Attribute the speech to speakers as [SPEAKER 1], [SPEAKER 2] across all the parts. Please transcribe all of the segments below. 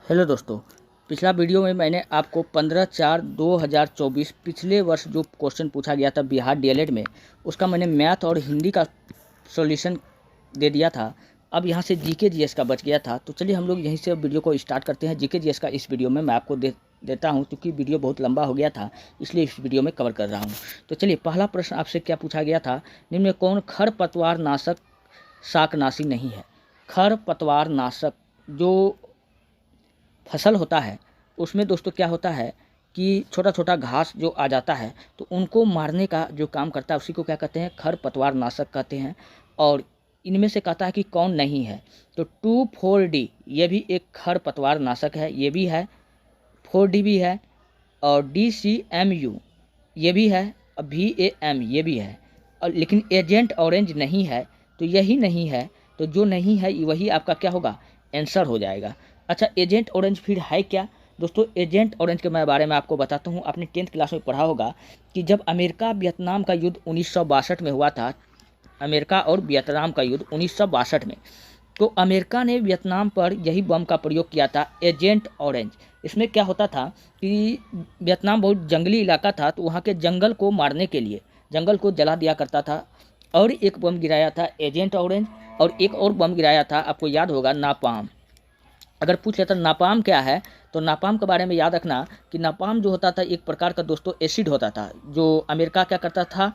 [SPEAKER 1] Hello दोस्तों, पिछला video में मैंने आपको 15/4/2024 पिछले वर्ष जो क्वेश्चन पूछा गया था बिहार डीएलएड में, उसका मैंने मैथ और हिंदी का सॉल्यूशन दे दिया था। अब यहाँ से जीके जीएस का बच गया था, तो चलिए हम लोग यहीं से वीडियो को स्टार्ट करते हैं। जीके जीएस का इस वीडियो में मैं आपको देता हूँ, क्योंकि वीडियो बहुत लंबा हो गया था, इसलिए इस वीडियो में कवर कर रहा हूँ। तो चलिए, पहला प्रश्न आपसे क्या पूछा गया था, निम्न में कौन खरपतवार नाशक शाकनाशी नहीं है। खरपतवार नाशक जो फसल होता है उसमें दोस्तों क्या होता है कि छोटा छोटा घास जो आ जाता है तो उनको मारने का जो काम करता है उसी को क्या कहते हैं, खरपतवार नाशक कहते हैं। और इनमें से कहता है कि कौन नहीं है, तो 2,4-D ये भी एक खरपतवार नाशक है, ये भी है, 4D भी है, और DCMU ये भी है, और VAM ये भी है, और लेकिन एजेंट ऑरेंज नहीं है, तो यही नहीं है। तो जो नहीं है वही आपका क्या होगा, आंसर हो जाएगा। अच्छा, एजेंट ऑरेंज फिर है क्या दोस्तों? एजेंट ऑरेंज के मैं बारे में आपको बताता हूँ। आपने 10th क्लास में पढ़ा होगा कि जब अमेरिका वियतनाम का युद्ध 1962 में हुआ था, अमेरिका और वियतनाम का युद्ध 1962 में, तो अमेरिका ने वियतनाम पर यही बम का प्रयोग किया था, एजेंट ऑरेंज। इसमें क्या होता था कि वियतनाम बहुत जंगली इलाका था, तो वहाँ के जंगल को मारने के लिए जंगल को जला दिया करता था, और एक बम गिराया था एजेंट ऑरेंज, और एक और बम गिराया था, आपको याद होगा, नापाम। अगर पूछ लेता नापाम क्या है, तो नापाम के बारे में याद रखना कि नापाम जो होता था एक प्रकार का दोस्तों एसिड होता था, जो अमेरिका क्या करता था,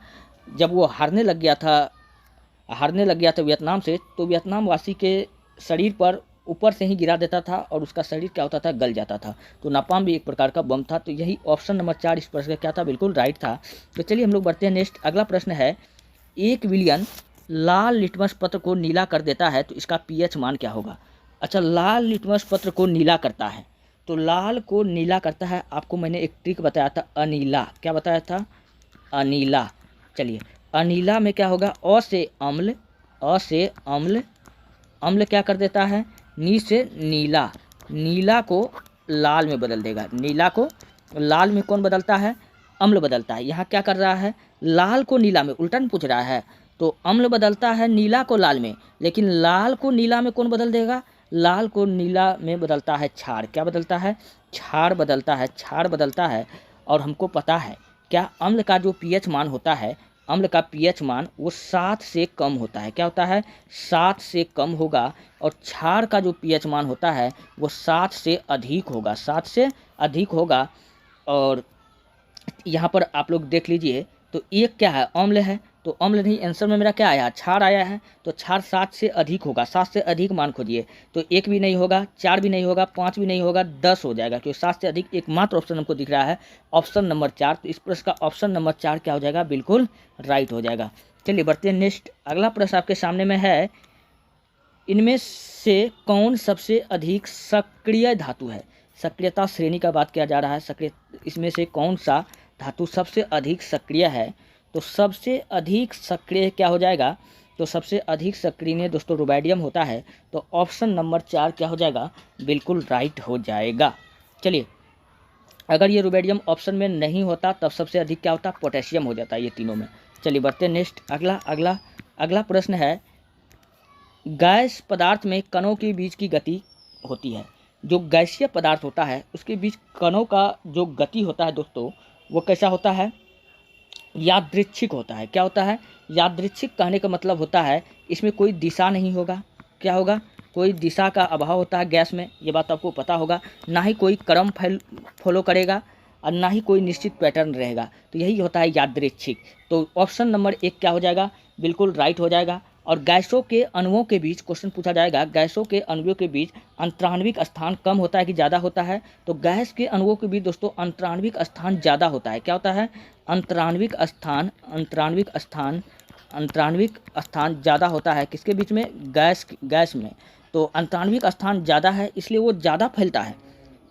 [SPEAKER 1] जब वो हारने लग गया था वियतनाम से, तो वियतनाम वासी के शरीर पर ऊपर से ही गिरा देता था और उसका शरीर क्या होता था, गल जाता था। तो नापाम भी एक प्रकार का बम था। तो यही ऑप्शन नंबर 4 इस प्रश्न का क्या था, बिल्कुल राइट था। तो चलिए हम लोग बढ़ते हैं नेक्स्ट। अगला प्रश्न है, 1 विलियन लाल लिटमस पत्र को नीला कर देता है, तो इसका पीएच मान क्या होगा। अच्छा, लाल लिटमस पत्र को नीला करता है, तो लाल को नीला करता है, आपको मैंने एक ट्रिक बताया था, अनीला। क्या बताया था, अनीला। चलिए, अनीला में क्या होगा, अ से अम्ल, अ से अम्ल, अम्ल क्या कर देता है, नी से नीला, नीला को लाल में बदल देगा। नीला को लाल में कौन बदलता है, अम्ल बदलता है। यहाँ क्या कर रहा है, लाल को नीला में, उल्टा पूछ रहा है। तो अम्ल बदलता है नीला को लाल में, लेकिन लाल को नीला में कौन बदल देगा, लाल को नीला में बदलता है क्षार। क्या बदलता है, क्षार बदलता है, क्षार बदलता है। और हमको पता है क्या, अम्ल का जो पीएच मान होता है, अम्ल का पीएच मान वो 7 से कम होता है। क्या होता है, 7 से कम होगा। और क्षार का जो पीएच मान होता है वो 7 से अधिक होगा, 7 से अधिक होगा। और यहाँ पर आप लोग देख लीजिए, तो एक क्या है, अम्ल है, तो अम्ल नहीं, आंसर में मेरा क्या आया, क्षार आया है। तो क्षार 7 से अधिक होगा, 7 से अधिक मान खोजिए। तो 1 भी नहीं होगा, 4 भी नहीं होगा, 5 भी नहीं होगा, 10 हो जाएगा, क्योंकि 7 से अधिक एकमात्र ऑप्शन हमको दिख रहा है, ऑप्शन नंबर 4। तो इस प्रश्न का ऑप्शन नंबर 4 क्या हो जाएगा, बिल्कुल राइट हो जाएगा। चलिए बढ़ते हैं नेक्स्ट। अगला प्रश्न आपके सामने में है, इनमें से कौन सबसे अधिक सक्रिय धातु है। सक्रियता श्रेणी का बात किया जा रहा है, सक्रिय, इसमें से कौन सा धातु सबसे अधिक सक्रिय है। तो सबसे अधिक सक्रिय क्या हो जाएगा, तो सबसे अधिक सक्रिय दोस्तों रुबैडियम होता है। तो ऑप्शन नंबर 4 क्या हो जाएगा, बिल्कुल राइट हो जाएगा। चलिए, अगर ये रुबैडियम ऑप्शन में नहीं होता तब सबसे अधिक क्या होता, पोटेशियम हो जाता है, ये तीनों में। चलिए बढ़ते हैं नेक्स्ट। अगला प्रश्न है, गैस पदार्थ में कणों के बीच की गति होती है। जो गैसीय पदार्थ होता है उसके बीच कणों का जो गति होता है दोस्तों, वो कैसा होता है, यादृच्छिक होता है। क्या होता है, यादृच्छिक कहने का मतलब होता है इसमें कोई दिशा नहीं होगा। क्या होगा, कोई दिशा का अभाव होता है गैस में, ये बात आपको पता होगा। ना ही कोई क्रम फॉलो करेगा और ना ही कोई निश्चित पैटर्न रहेगा, तो यही होता है यादृच्छिक। तो ऑप्शन नंबर 1 क्या हो जाएगा, बिल्कुल राइट हो जाएगा। और गैसों के अणुओं के बीच क्वेश्चन पूछा जाएगा, गैसों के अणुओं के बीच अंतराण्विक स्थान कम होता है कि ज़्यादा होता है। तो गैस के अणुओं के बीच दोस्तों अंतराण्विक स्थान ज़्यादा होता है। क्या होता है, अंतराण्विक स्थान ज़्यादा होता है, किसके बीच में, गैस में। तो अंतराण्विक स्थान ज़्यादा है, इसलिए वो ज़्यादा फैलता है।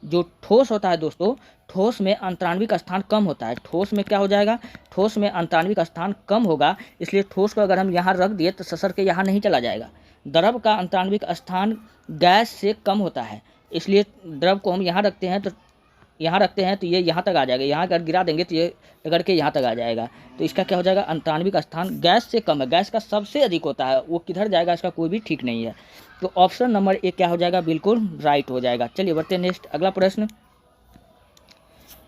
[SPEAKER 1] जो ठोस होता है दोस्तों, ठोस में अंतराण्विक स्थान कम होता है। ठोस में क्या हो जाएगा, ठोस में अंतराण्विक स्थान कम होगा, इसलिए ठोस को अगर हम यहाँ रख दिए तो ससर के यहाँ नहीं चला जाएगा। द्रव का अंतराण्विक स्थान गैस से कम होता है, इसलिए द्रव को हम यहाँ रखते हैं, तो ये यहाँ तक आ जाएगा। यहाँ अगर गिरा देंगे तो ये रगड़ के यहाँ तक आ जाएगा। तो इसका क्या हो जाएगा, अंतराण्विक स्थान गैस से कम है, गैस का सबसे अधिक होता है, वो किधर जाएगा इसका कोई भी ठीक नहीं है। तो ऑप्शन नंबर ए क्या हो जाएगा, बिल्कुल राइट हो जाएगा। चलिए बढ़ते हैं नेक्स्ट अगला प्रश्न।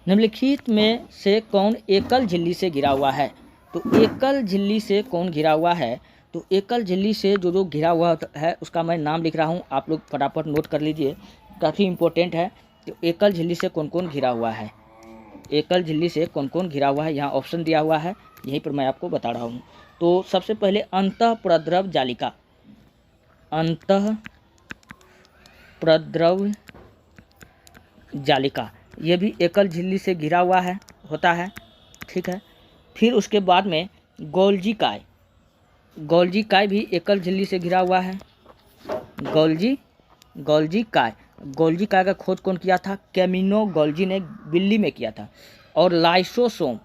[SPEAKER 1] निम्नलिखित में से कौन एकल झिल्ली से घिरा हुआ है? तो एकल झिल्ली से कौन घिरा हुआ है? तो एकल झिल्ली से जो घिरा हुआ है उसका मैं नाम लिख रहा हूँ, आप लोग फटाफट नोट कर लीजिए, काफ़ी इंपॉर्टेंट है। तो एकल झिल्ली से कौन कौन घिरा हुआ है, एकल झिल्ली से कौन कौन घिरा हुआ है, यहाँ ऑप्शन दिया हुआ है, यहीं पर मैं आपको बता रहा हूँ। तो सबसे पहले अंतः प्रद्रव जालिका, अंतः प्रद्रव जालिका, ये भी एकल झिल्ली से घिरा हुआ है होता है, ठीक है। फिर उसके बाद में गोल्जी काय, गोल्जी काय भी एकल झिल्ली से घिरा हुआ है। गोल्जी काय, गोल्जी काय का खोज कौन किया था? कैमिनो गोल्जी ने दिल्ली में किया था। और लाइसोसोम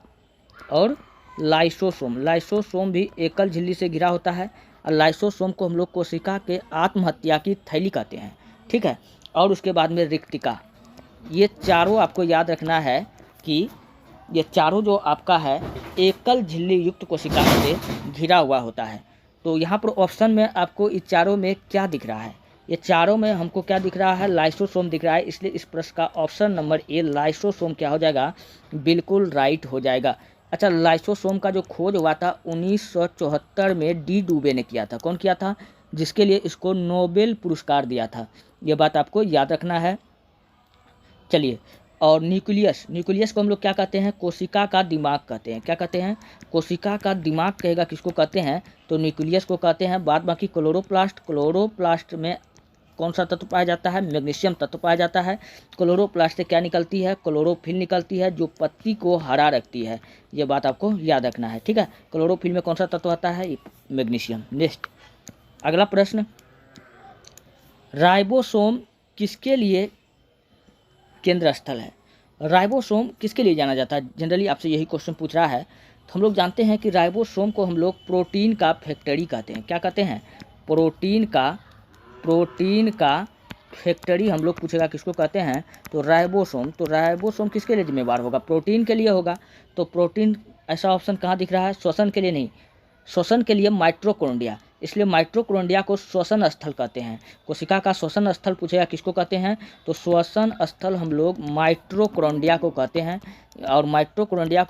[SPEAKER 1] भी एकल झिल्ली से घिरा होता है। और लाइसोसोम को हम लोग कोशिका के आत्महत्या की थैली कहते हैं, ठीक है। और उसके बाद में रिक्तिका, ये चारों आपको याद रखना है कि ये चारों जो आपका है एकल झिल्ली युक्त कोशिका से घिरा हुआ होता है। तो यहाँ पर ऑप्शन में आपको इस चारों में क्या दिख रहा है? ये चारों में हमको क्या दिख रहा है? लाइसोसोम दिख रहा है, इसलिए इस प्रश्न का ऑप्शन नंबर ए लाइसोसोम क्या हो जाएगा, बिल्कुल राइट हो जाएगा। अच्छा, लाइसोसोम का जो खोज हुआ था 1974 में डी डुबे ने किया था। कौन किया था? जिसके लिए इसको नोबेल पुरस्कार दिया था, ये बात आपको याद रखना है। चलिए, और न्यूक्लियस को हम लोग क्या कहते हैं? कोशिका का दिमाग कहते हैं। क्या कहते हैं? कोशिका का दिमाग कहेगा किसको कहते हैं? तो न्यूक्लियस को कहते हैं। बाद बाकी क्लोरोप्लास्ट में कौन सा तत्व पाया जाता है? मैग्नीशियम तत्व पाया जाता है। क्लोरोप्लास्ट से क्या निकलती है? क्लोरोफिल निकलती है, जो पत्ती को हरा रखती है, ये बात आपको याद रखना है, ठीक है। क्लोरोफिल में कौन सा तत्व आता है? मैग्नीशियम। नेक्स्ट अगला प्रश्न, राइबोसोम किसके लिए केंद्र स्थल है? राइबोसोम किसके लिए जाना जाता है? जनरली आपसे यही क्वेश्चन पूछ रहा है। तो हम लोग जानते हैं कि राइबोसोम को हम लोग प्रोटीन का फैक्ट्री कहते हैं। क्या कहते हैं? प्रोटीन का फैक्ट्री हम लोग पूछेगा किसको कहते हैं? तो राइबोसोम। तो राइबोसोम किसके लिए जिम्मेवार होगा? प्रोटीन के लिए होगा। तो प्रोटीन ऐसा ऑप्शन कहाँ दिख रहा है? श्वसन के लिए नहीं, श्वसन के लिए माइटोकॉन्ड्रिया, इसलिए माइटोकॉन्ड्रिया को श्वसन स्थल कहते हैं। कोशिका का श्वसन स्थल पूछेगा किसको कहते हैं? तो श्वसन स्थल हम लोग माइटोकॉन्ड्रिया को कहते हैं। और माइटोकॉन्ड्रिया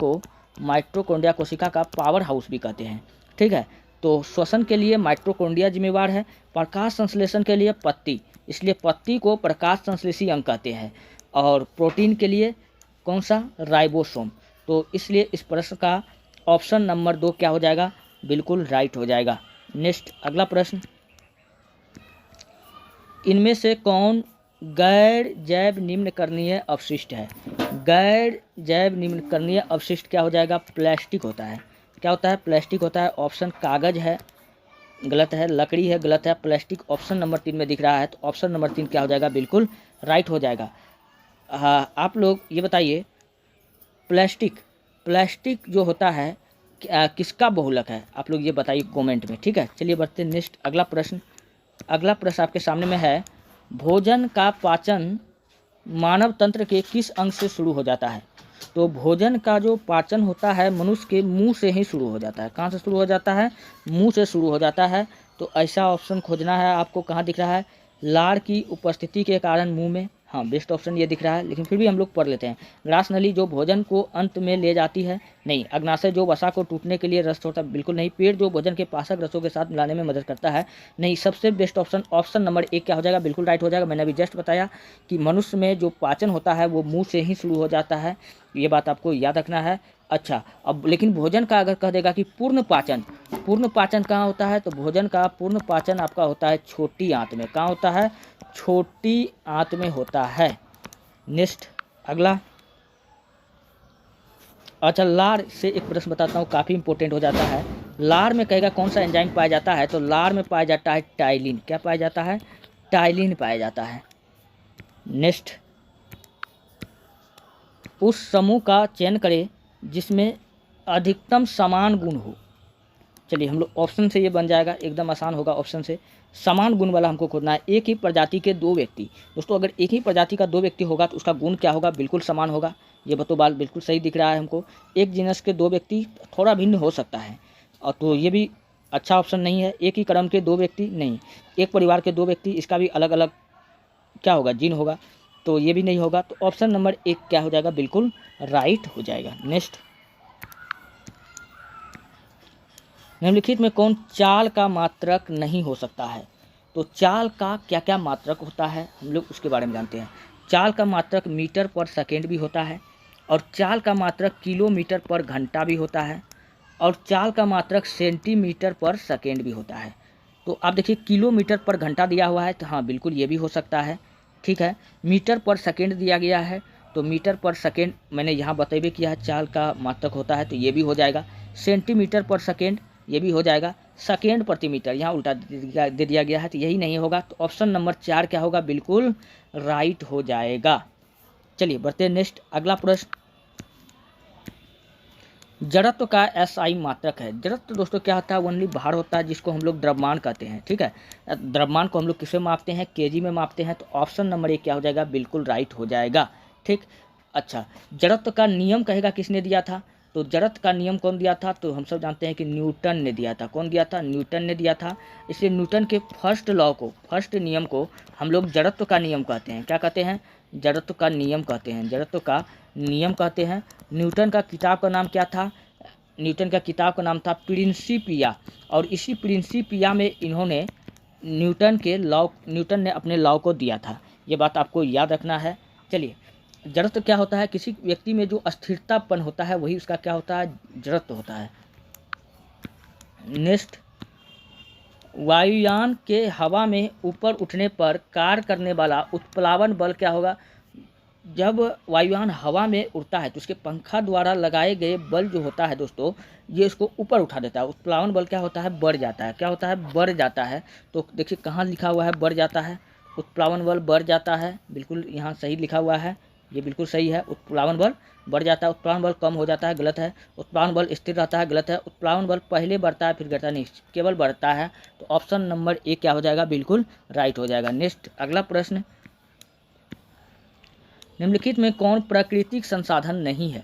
[SPEAKER 1] कोशिका का पावर हाउस भी कहते हैं, ठीक है। तो श्वसन के लिए माइटोकॉन्ड्रिया जिम्मेवार है। प्रकाश संश्लेषण के लिए पत्ती, इसलिए पत्ती को प्रकाश संश्लेषी अंग कहते हैं। और प्रोटीन के लिए कौन सा? राइबोसोम। तो इसलिए इस प्रश्न का ऑप्शन नंबर 2 क्या हो जाएगा? बिल्कुल राइट हो जाएगा। नेक्स्ट अगला प्रश्न, इनमें से कौन गैर जैव निम्नकरणीय अवशिष्ट है? गैर जैव निम्नकरणीय अवशिष्ट क्या हो जाएगा? प्लास्टिक होता है। क्या होता है? प्लास्टिक होता है। ऑप्शन कागज है, गलत है। लकड़ी है, गलत है। प्लास्टिक ऑप्शन नंबर 3 में दिख रहा है, तो ऑप्शन नंबर 3 क्या हो जाएगा? बिल्कुल राइट हो जाएगा। हाँ, आप लोग ये बताइए, प्लास्टिक जो होता है किसका बहुलक है? आप लोग ये बताइए कमेंट में, ठीक है। चलिए बढ़ते हैं नेक्स्ट अगला प्रश्न। अगला प्रश्न आपके सामने में है, भोजन का पाचन मानव तंत्र के किस अंग से शुरू हो जाता है? तो भोजन का जो पाचन होता है मनुष्य के मुंह से ही शुरू हो जाता है। कहाँ से शुरू हो जाता है? मुंह से शुरू हो जाता है। तो ऐसा ऑप्शन खोजना है आपको। कहाँ दिख रहा है? लार की उपस्थिति के कारण मुंह में। हाँ, बेस्ट ऑप्शन ये दिख रहा है, लेकिन फिर भी हम लोग पढ़ लेते हैं। ग्रास नली जो भोजन को अंत में ले जाती है, नहीं। अग्नाशय जो वसा को टूटने के लिए रस छोड़ता है, बिल्कुल नहीं। पेट जो भोजन के पाचक रसों के साथ मिलाने में मदद करता है, नहीं। सबसे बेस्ट ऑप्शन नंबर 1 क्या हो जाएगा? बिल्कुल राइट हो जाएगा। मैंने अभी जस्ट बताया कि मनुष्य में जो पाचन होता है वो मुँह से ही शुरू हो जाता है, ये बात आपको याद रखना है। अच्छा, अब लेकिन भोजन का अगर कह देगा कि पूर्ण पाचन कहाँ होता है? तो भोजन का पूर्ण पाचन आपका होता है छोटी आंत में। कहाँ होता है? छोटी आंत में होता है। नेक्स्ट अगला, अच्छा, लार से एक प्रश्न बताता हूँ, काफ़ी इंपॉर्टेंट हो जाता है। लार में कहेगा कौन सा एंजाइम पाया जाता है? तो लार में पाया जाता है टाइलिन। क्या पाया जाता है? टाइलिन पाया जाता है। नेक्स्ट, उस समूह का चयन करें जिसमें अधिकतम समान गुण हो। चलिए, हम लोग ऑप्शन से ये बन जाएगा, एकदम आसान होगा ऑप्शन से। समान गुण वाला हमको खोजना है। एक ही प्रजाति के 2 व्यक्ति, दोस्तों अगर एक ही प्रजाति का 2 व्यक्ति होगा तो उसका गुण क्या होगा? बिल्कुल समान होगा। ये बतो बाल बिल्कुल सही दिख रहा है हमको। एक जीनस के 2 व्यक्ति थोड़ा भिन्न हो सकता है, और तो ये भी अच्छा ऑप्शन नहीं है। एक ही क्रम के दो व्यक्ति नहीं, एक परिवार के दो व्यक्ति, इसका भी अलग अलग क्या होगा, जीन होगा, तो ये भी नहीं होगा। तो ऑप्शन नंबर 1 क्या हो जाएगा, बिल्कुल राइट हो जाएगा। नेक्स्ट, निम्नलिखित में कौन चाल का मात्रक नहीं हो सकता है। तो चाल का क्या क्या मात्रक होता है, हम लोग उसके बारे में जानते हैं। चाल का मात्रक मीटर पर सेकेंड भी होता है, और चाल का मात्रक किलोमीटर पर घंटा भी होता है, और चाल का मात्रक सेंटीमीटर पर सेकेंड भी होता है। तो आप देखिए किलोमीटर पर घंटा दिया हुआ है, तो हाँ बिल्कुल ये भी हो सकता है, ठीक है। मीटर पर सेकेंड दिया गया है, तो मीटर पर सेकेंड मैंने यहाँ बतेबे किया है चाल का मात्रक होता है, तो ये भी हो जाएगा। सेंटीमीटर पर सेकेंड ये भी हो जाएगा। सेकेंड प्रति मीटर यहाँ उल्टा दे दिया गया है, तो यही नहीं होगा। तो ऑप्शन नंबर 4 क्या होगा, बिल्कुल राइट हो जाएगा। चलिए बढ़ते हैं नेक्स्ट, अगला प्रश्न। जड़त्व का एसआई मात्रक है। जड़त्व दोस्तों क्या होता है, ओनली भार होता है, जिसको हम लोग द्रव्यमान कहते हैं, ठीक है। द्रव्यमान को हम लोग किसमें मापते हैं, केजी में मापते हैं। तो ऑप्शन नंबर 1 क्या हो जाएगा, बिल्कुल राइट हो जाएगा, ठीक। अच्छा, जड़त्व का नियम कहेगा किसने दिया था, तो जड़त्व का नियम कौन दिया था, तो हम सब जानते हैं कि न्यूटन ने दिया था। कौन दिया था, न्यूटन ने दिया था। इसलिए न्यूटन के फर्स्ट लॉ को, फर्स्ट नियम को हम लोग जड़त्व का नियम कहते हैं। क्या कहते हैं, जड़त्व का नियम कहते हैं, जड़त्व का नियम कहते हैं। न्यूटन का किताब का नाम क्या था, न्यूटन का किताब का नाम था प्रिंसिपिया, और इसी प्रिंसिपिया में इन्होंने न्यूटन ने अपने लॉ को दिया था। ये बात आपको याद रखना है। चलिए, जड़त्व क्या होता है, किसी व्यक्ति में जो अस्थिरतापन होता है वही उसका क्या होता है, जड़त्व होता है। नेक्स्ट, वायुयान के हवा में ऊपर उठने पर कार्य करने वाला उत्प्लावन बल क्या होगा। जब वायुयान हवा में उड़ता है तो उसके पंखा द्वारा लगाए गए बल जो होता है दोस्तों, ये इसको ऊपर उठा देता है। उत्प्लावन बल क्या होता है, बढ़ जाता है। क्या होता है, बढ़ जाता है। तो देखिए कहाँ लिखा हुआ है, बढ़ जाता है। उत्प्लावन बल बढ़ जाता है, बिल्कुल यहाँ सही लिखा हुआ है, ये बिल्कुल सही है। उत्प्लावन बल बढ़ जाता है, उत्प्लावन बल कम हो जाता है, गलत है। उत्प्लावन बल स्थिर रहता है, गलत है। उत्प्लावन बल पहले बढ़ता है फिर घटता नहीं, केवल बढ़ता है। तो ऑप्शन नंबर 1 क्या हो जाएगा, बिल्कुल राइट हो जाएगा। नेक्स्ट, अगला प्रश्न, निम्नलिखित में कौन प्राकृतिक संसाधन नहीं है।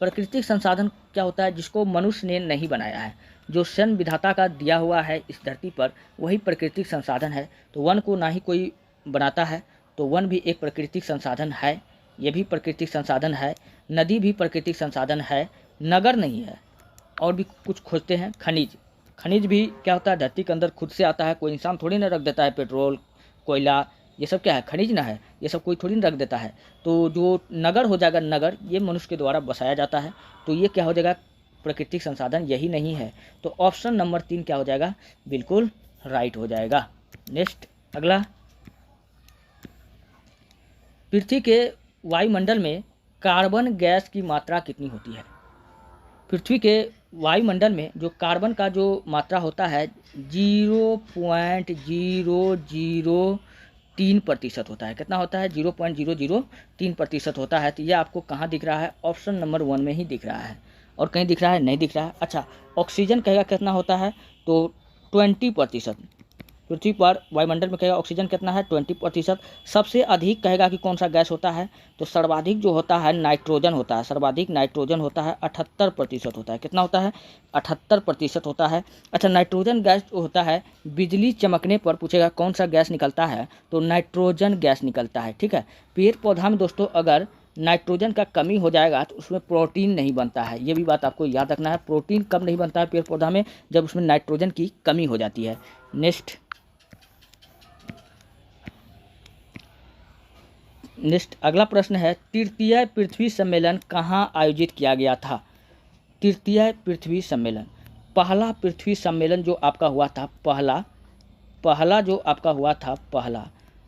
[SPEAKER 1] प्राकृतिक संसाधन क्या होता है, जिसको मनुष्य ने नहीं बनाया है, जो स्वयं विधाता का दिया हुआ है इस धरती पर, वही प्राकृतिक संसाधन है। तो वन को ना ही कोई बनाता है, तो वन भी एक प्राकृतिक संसाधन है, ये भी प्राकृतिक संसाधन है। नदी भी प्राकृतिक संसाधन है, नगर नहीं है। और भी कुछ खोजते हैं, खनिज, खनिज भी क्या होता है, धरती के अंदर खुद से आता है, कोई इंसान थोड़ी ना रख देता है। पेट्रोल, कोयला, ये सब क्या है, खनिज ना है, ये सब कोई थोड़ी ना रख देता है। तो जो नगर हो जाएगा, नगर ये मनुष्य के द्वारा बसाया जाता है, तो ये क्या हो जाएगा, प्राकृतिक संसाधन यही नहीं है। तो ऑप्शन नंबर 3 क्या हो जाएगा, बिल्कुल राइट हो जाएगा। नेक्स्ट, अगला, पृथ्वी के वायुमंडल में कार्बन गैस की मात्रा कितनी होती है। पृथ्वी के वायुमंडल में जो कार्बन का जो मात्रा होता है 0.003% होता है। कितना होता है, 0.003% होता है। तो यह आपको कहाँ दिख रहा है, ऑप्शन नंबर 1 में ही दिख रहा है, और कहीं दिख रहा है, नहीं दिख रहा है। अच्छा, ऑक्सीजन कहेगा कितना होता है, तो 20%। पृथ्वी पर वायुमंडल में कहेगा ऑक्सीजन कितना है, 20%। सबसे अधिक कहेगा कि कौन सा गैस होता है, तो सर्वाधिक जो होता है नाइट्रोजन होता है, सर्वाधिक नाइट्रोजन होता है, 78% होता है। कितना होता है, 78% होता है। अच्छा, नाइट्रोजन गैस जो होता है, बिजली चमकने पर पूछेगा कौन सा गैस निकलता है, तो नाइट्रोजन गैस निकलता है, ठीक है। पेड़ पौधा में दोस्तों अगर नाइट्रोजन का कमी हो जाएगा तो उसमें प्रोटीन नहीं बनता है, ये भी बात आपको याद रखना है। प्रोटीन कब नहीं बनता है पेड़ पौधा में, जब उसमें नाइट्रोजन की कमी हो जाती है। नेक्स्ट, अगला प्रश्न है, तृतीय पृथ्वी सम्मेलन कहाँ आयोजित किया गया था। तृतीय पृथ्वी सम्मेलन, पहला पृथ्वी सम्मेलन जो आपका हुआ था, पहला जो आपका हुआ था,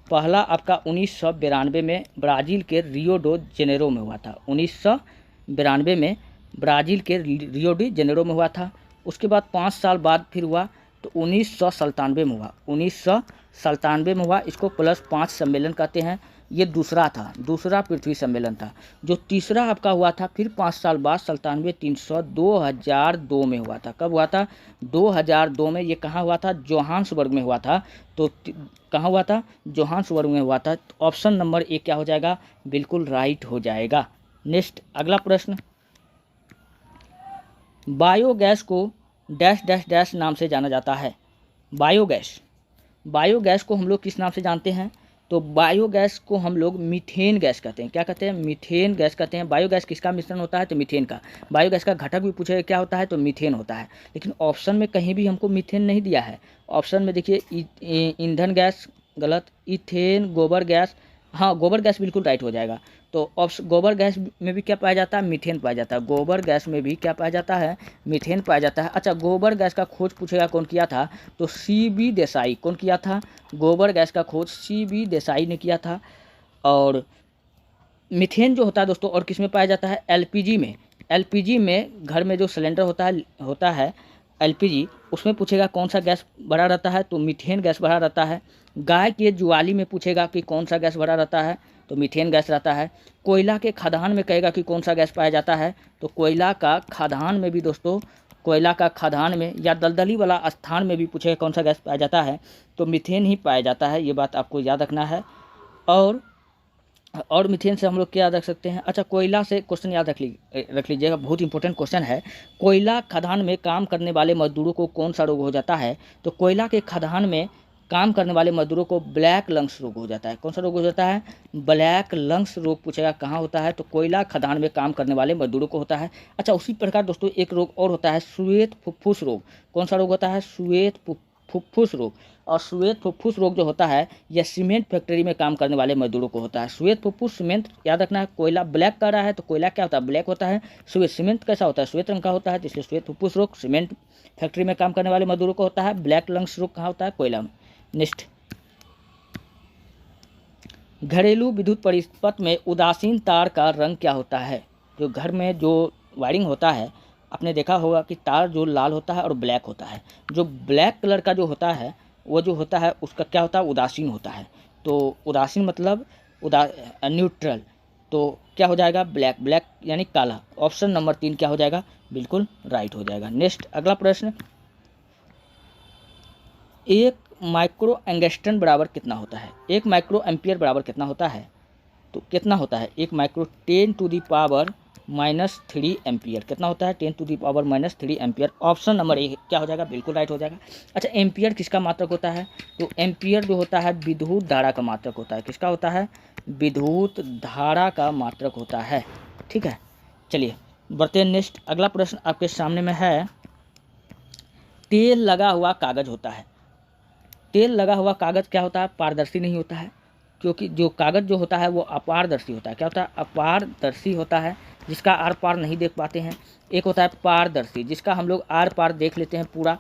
[SPEAKER 1] पहला आपका 1992 में ब्राज़ील के रियो डो जेनेरो में हुआ था। 1992 में ब्राज़ील के रियो डी जेनेरो में हुआ था। उसके बाद 5 साल बाद फिर हुआ, तो 1997 में हुआ, 1997 में हुआ। इसको +5 सम्मेलन कहते हैं। ये दूसरा पृथ्वी सम्मेलन था। जो तीसरा आपका हुआ था फिर 5 साल बाद 97, 300, 2002 में हुआ था। कब हुआ था, 2002 में। ये कहाँ हुआ था, जोहान्सबर्ग में हुआ था। तो कहाँ हुआ था, जोहान्सबर्ग में हुआ था। तो ऑप्शन नंबर 1 क्या हो जाएगा, बिल्कुल राइट हो जाएगा। नेक्स्ट, अगला प्रश्न, बायोगैस को डैश डैश डैश नाम से जाना जाता है? बायोगैस। बायोगैस को हम लोग किस नाम से जानते हैं? तो बायोगैस को हम लोग मीथेन गैस कहते हैं। क्या कहते हैं? मीथेन गैस कहते हैं। बायोगैस किसका मिश्रण होता है? तो मीथेन का। बायोगैस का घटक भी पूछेगा क्या होता है? तो मीथेन होता है। लेकिन ऑप्शन में कहीं भी हमको मीथेन नहीं दिया है। ऑप्शन में देखिए ईंधन गैस गलत, इथेन, गोबर गैस, हाँ गोबर गैस बिल्कुल राइट हो जाएगा। तो ऑप्शन गोबर गैस में भी क्या पाया जाता है? मीथेन पाया जाता है। गोबर गैस में भी क्या पाया जाता है? मीथेन पाया जाता है। अच्छा, गोबर गैस का खोज पूछेगा कौन किया था? तो CB देसाई। कौन किया था? गोबर गैस का खोज CB देसाई ने किया था। और मीथेन जो होता है दोस्तों और किस में पाया जाता है? LPG में। LPG में घर में जो सिलेंडर होता है LPG, उसमें पूछेगा कौन सा गैस भरा रहता है? तो मीथेन गैस भरा रहता है। गाय के जुआली में पूछेगा कि कौन सा गैस भरा रहता है? तो मीथेन गैस रहता है। कोयला के खदान में कहेगा कि कौन सा गैस पाया जाता है? तो कोयला का खदान में भी दोस्तों, कोयला का खदान में या दलदली वाला स्थान में भी पूछेगा कौन सा गैस पाया जाता है? तो मीथेन ही पाया जाता है। ये बात आपको याद रखना है। और मीथेन से हम लोग क्या याद रख सकते हैं? अच्छा, कोयला से क्वेश्चन याद रख लीजिएगा, बहुत इंपॉर्टेंट क्वेश्चन है। कोयला खदान में काम करने वाले मजदूरों को कौन सा रोग हो जाता है? तो कोयला के खदान में काम करने वाले मजदूरों को ब्लैक लंग्स रोग हो जाता है। कौन सा रोग हो जाता है? ब्लैक लंग्स रोग पूछेगा कहाँ होता है? तो कोयला खदान में काम करने वाले मजदूरों को होता है। अच्छा, उसी प्रकार दोस्तों एक रोग और होता है, श्वेत फुफ्फुस रोग। कौन सा रोग होता है? श्वेत फुफ्फुस रोग। और श्वेत फुफ्फुस रोग जो होता है यह सीमेंट फैक्ट्री में काम करने वाले मजदूरों को होता है। श्वेत फुफ्फुस, सीमेंट याद रखना है। कोयला ब्लैक कर रहा है तो कोयला क्या होता है? ब्लैक होता है। श्वेत, सीमेंट कैसा होता है? श्वेत रंग का होता है। इसलिए श्वेत फुफ्फुस रोग सीमेंट फैक्ट्री में काम करने वाले मजदूरों को होता है। ब्लैक लंग्स रोग कहाँ होता है? कोयला में। नेक्स्ट, घरेलू विद्युत परिपथ में उदासीन तार का रंग क्या होता है? जो घर में जो वायरिंग होता है, आपने देखा होगा कि तार जो लाल होता है और ब्लैक होता है। जो ब्लैक कलर का जो होता है वो जो होता है उसका क्या होता है? उदासीन होता है। तो उदासीन मतलब न्यूट्रल। तो क्या हो जाएगा? ब्लैक। ब्लैक यानी काला। ऑप्शन नंबर 3 क्या हो जाएगा? बिल्कुल राइट हो जाएगा। नेक्स्ट, अगला प्रश्न, एक माइक्रो एंगस्ट्रम बराबर कितना होता है? एक माइक्रो एम्पियर बराबर कितना होता है? तो कितना होता है? एक माइक्रो 10⁻³ एम्पियर। कितना होता है? 10⁻³ एम्पियर। ऑप्शन नंबर 1 क्या हो जाएगा? बिल्कुल राइट हो जाएगा। अच्छा, एम्पियर किसका मात्रक होता है? तो एम्पियर जो होता है विद्युत धारा का मात्रक होता है। किसका होता है? विद्युत धारा का मात्रक होता है। ठीक है, चलिए बढ़ते हैं। नेक्स्ट, अगला प्रश्न आपके सामने में है, तेल लगा हुआ कागज होता है। तेल लगा हुआ कागज क्या होता है? पारदर्शी नहीं होता है, क्योंकि जो कागज जो होता है वो अपारदर्शी होता है। क्या होता है? अपारदर्शी होता है, जिसका आर पार नहीं देख पाते हैं। एक होता है पारदर्शी, जिसका हम लोग आर पार देख लेते हैं, पूरा